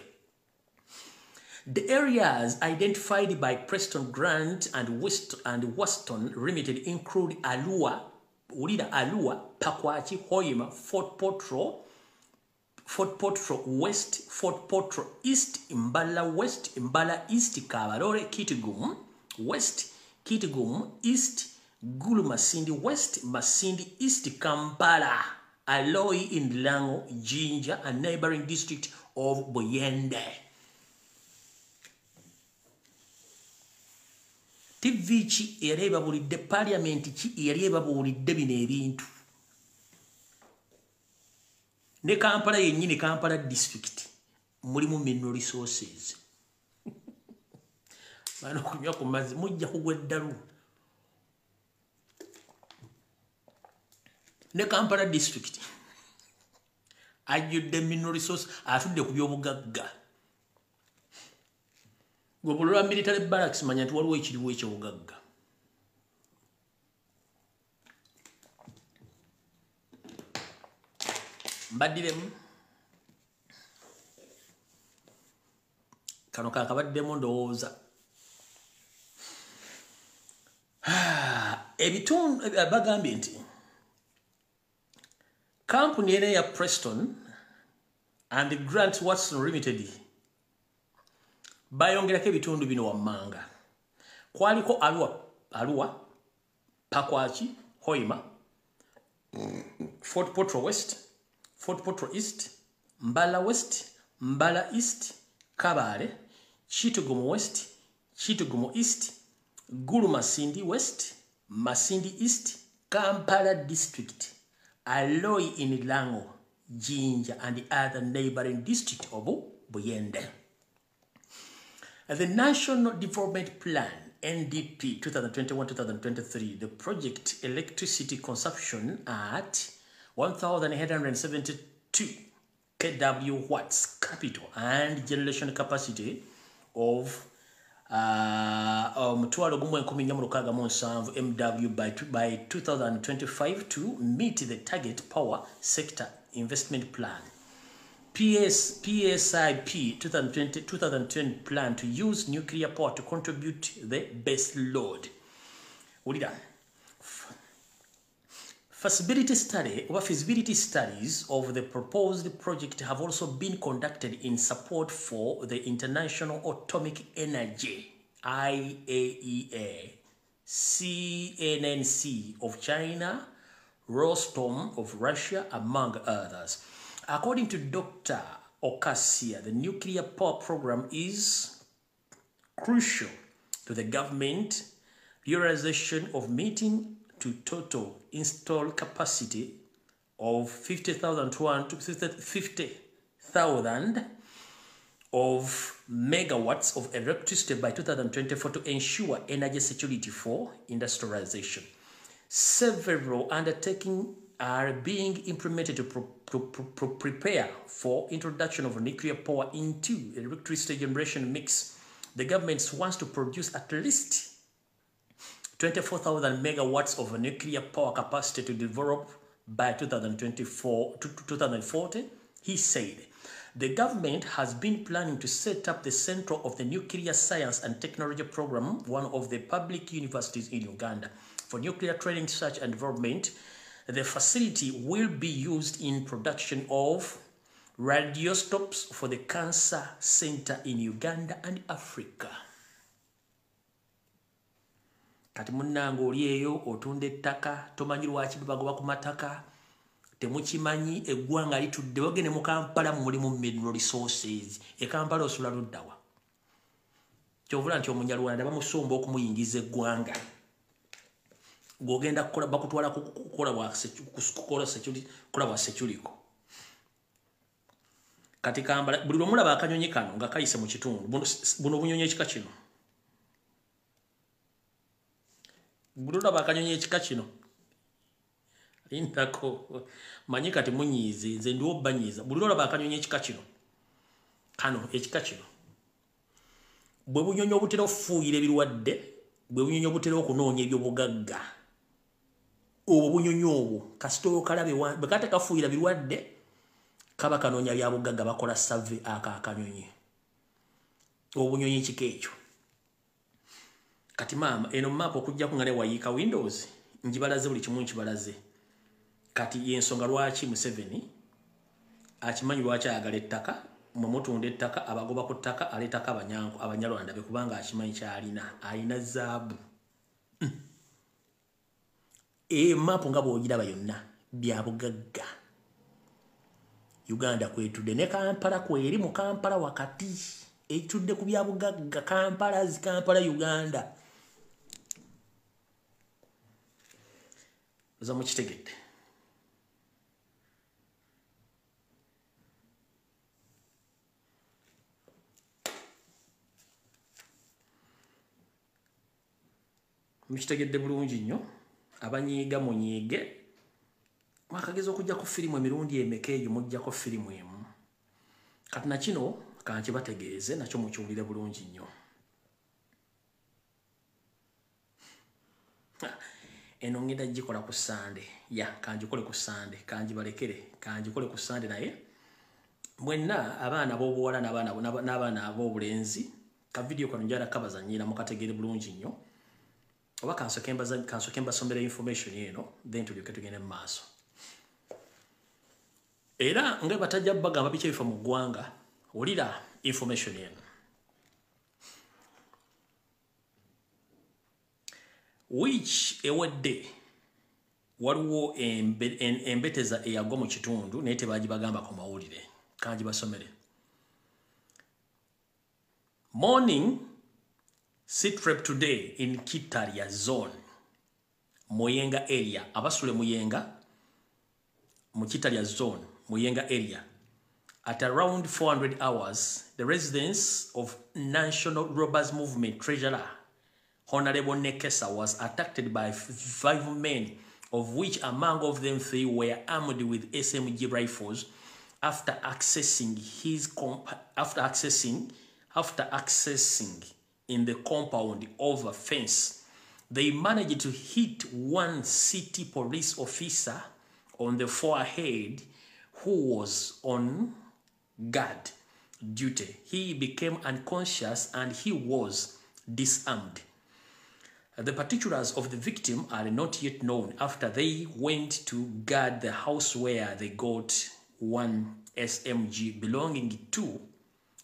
The areas identified by Preston Grant and Weston Limited include Alua, Pakwach, Hoima, Fort Potro West, Fort Potro East, Mbala West, Mbala East, Kabarore, Kitgum West, Kitgum East, Gulu Masindi West, Masindi East, Kampala, Aloi in Lango, Jinja, and neighboring district of Buyende. TV chi ereba bulidde parliament chi ereba bulidde bino ebintu ne Kampala yennyini Kampala district mulimu mineral resources bano kunywa ku mazzi mujja kugwa eddalu ne Kampala district ajjudde mineral resource atudde ku byobugagga. Gobulwa military barracks manya nti waliwo ekiriwo ekyobugagga. Mbaddiremu kano kakabaddemu ndowooza ebitundu bagambye nti kampuni ene ya Preston and Grant Watson Limited bayongerako ebitundu bino wammanga. Kwaliko Alua, Pakwachi, Hoima, Fort Potro West, Fort Potro East, Mbala West, Mbala East, Kabale, Kitgum West, Kitgum East, Gulu Masindi West, Masindi East, Kampala District, Aloi in Lango, Jinja, and the other neighboring district of Buyende. The National Development Plan, NDP 2021-2023, the project electricity consumption at 1,872 kW watts capital and generation capacity of MW by 2025 to meet the target power sector investment plan. PSIP 2020 plan to use nuclear power to contribute the base load. Feasibility studies of the proposed project have also been conducted in support for the International Atomic Energy, IAEA, CNNC of China, Rosatom of Russia, among others. According to Dr. Okasia, the nuclear power program is crucial to the government realization of meeting to total installed capacity of 50,000 of megawatts of electricity by 2024 to ensure energy security for industrialization. Several undertakings are being implemented to prepare for introduction of nuclear power into electricity generation mix. The government wants to produce at least 24,000 megawatts of nuclear power capacity to develop by 2040, he said. The government has been planning to set up the Center of the Nuclear Science and Technology Program, one of the public universities in Uganda, for nuclear training, research and development. The facility will be used in production of radioscopes for the Cancer Center in Uganda and Africa. Kati munnange oli eyo otunda ettaka tomanyi lwaki bagoba ku mataka temukimanyi eggwanga litudde wagende mu Kampala mulimu mineral resources Kampala osula luddawa kyovula nti omunyalwanda bamusomba okumuyingiza eggwanga gwogenda kukola bakutwala kukola bwa security kati Kampala buli lwomulaba akanyonyi kano nga kayise mu kitundu buno bunyonyi ekika kino Buruda bakanyonyi ekika kino lindako manyi kati munyize nze ndiwo banyiza buruda bakanyonyi ekika kino kano ekika kino bwe bunyonyi obutera ofuuyira ebirwadde bwe bunyonyi obutera okunoonya ebyobugagga obwo bunyonyi obwo kasitooyo kalabe bwe kate kafuuyira birwadde kaba kanoonya bya bugagga bakola survey akanyonyi obunyonyi ekika ekyo Kati mama eno map okujja kungane wayiika Windows njibalaze buli kimu nkibalaze kati yensonga lwaki Museveni akimanyi lwaki ayagala ettaka mumutunda ettaka abagoba ku ttaka aleetako abanyalwanda be kubanga akimanyi kyalina alina zaabu map nga bw'ogiraba yonna bya bugagga Uganda kwetudde ne Kampala kweri mu Kampala wakati etudde ku bya bugagga Kampala Uganda za mukitegedde mukitegedde bulungi nnyo abanyiiga munyiige mwakageza okujja ku firimu emirundi emeka egyo mujjako firimu emu kati na kino kankibategeeze nakyo mukiwulire bulungi nnyo eno ngenda gikola ku Sande kanjikole ku Sande kanjibalekere kanjikole ku Sande naye mwenna abaana b'obuwala n'abaana ab'obulenzi ka video kano njala kabazanyira mukategere bulungi nnyo oba kansoke mbasomera information eno then tulyoke tugende mu maaso era nga batajja bagamba biki ebifa mu ggwanga olira information eno which ewedde waliwo embeteza eyagwa mu kitundu naye tebagibagamba ku mawulire kanji basomere morning sit rep today in Kitaria zone Muyenga area abasule Muyenga mu Kitaria zone Muyenga area at around 400 hours the residents of National Robbers Movement treasurer Honorable Nekesa was attacked by 5 men, of which among of them 3 were armed with SMG rifles. After accessing in the compound over fence, they managed to hit one city police officer on the forehead who was on guard duty. He became unconscious and he was disarmed. The particulars of the victim are not yet known after they went to guard the house where they got one SMG belonging to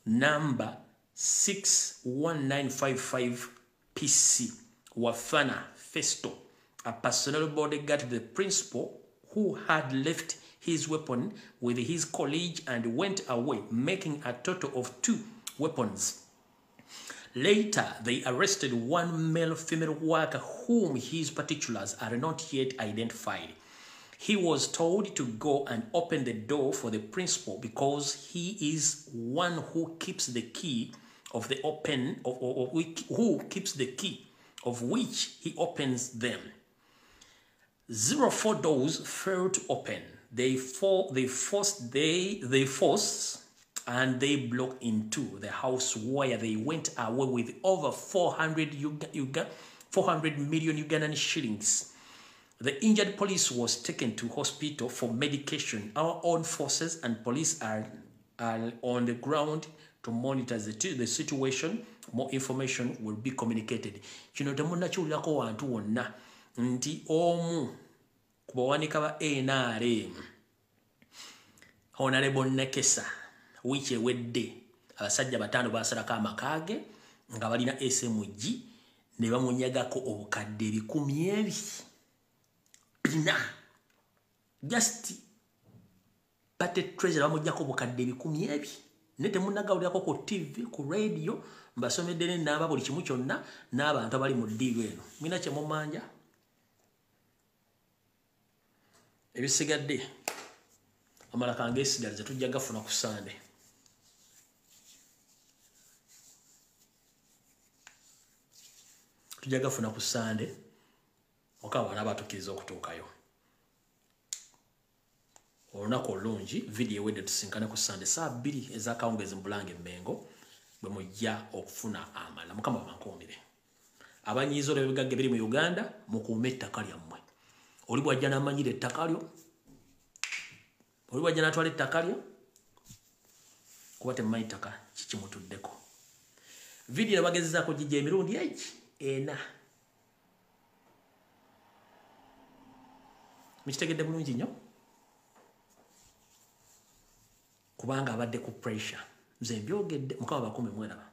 number 61955 PC Wafana Festo, a personnel bodyguard to the principal who had left his weapon with his colleague and went away, making a total of 2 weapons. Later, they arrested one male-female worker whom his particulars are not yet identified. He was told to go and open the door for the principal because he is one who keeps the key of the open, who keeps the key of which he opens them. 04 doors failed to open. They forced and they broke into the house where they went away with over 400 million Ugandan shillings. The injured police was taken to hospital for medication. Our own forces and police are on the ground to monitor the situation. More information will be communicated. Kino temuna kyulako wantu wonna nti omu kubawanika ba NRM Honorable Nekesa wiki ewedde abasajja batano basalako amakage nga balina SMG ne bamunyagako obukadde 12,000 bina just bate treasure bamujjako obukadde 12,000 ne temunagawulirako ku TV ku radio mbasomedde ne namba buli kimu kyonna n'abantu abali mu ddiiro eno mina kye mumanja ebisigadde amala kange esigaliza tujja gafuna ku Sunday. Tujja gafuna ku Sunday okawa n'abatukiriza okutuukayo. Olunaku olungi video wedde tusinkane ku Sunday saa 2 ez'akawungezi mu Bulange Mmengo bwe mujja okufuna amala. Mukama bankuumire. Abanyiizo n'ebigagge biri mu Uganda mukuume ettaka lyammwe. Oli bw'ajja n'amanyira ettaka lyo, oli bw'ajja n'atwala ettaka lyo, kuba temumanyi ttaka kikimutuddeko. Video bagezezaako gijja emirundi ena. Mukitegedde bulungi nnyo? Kubanga abadde ku pressure. Nze mbyogedde Mukama bakume mweraba.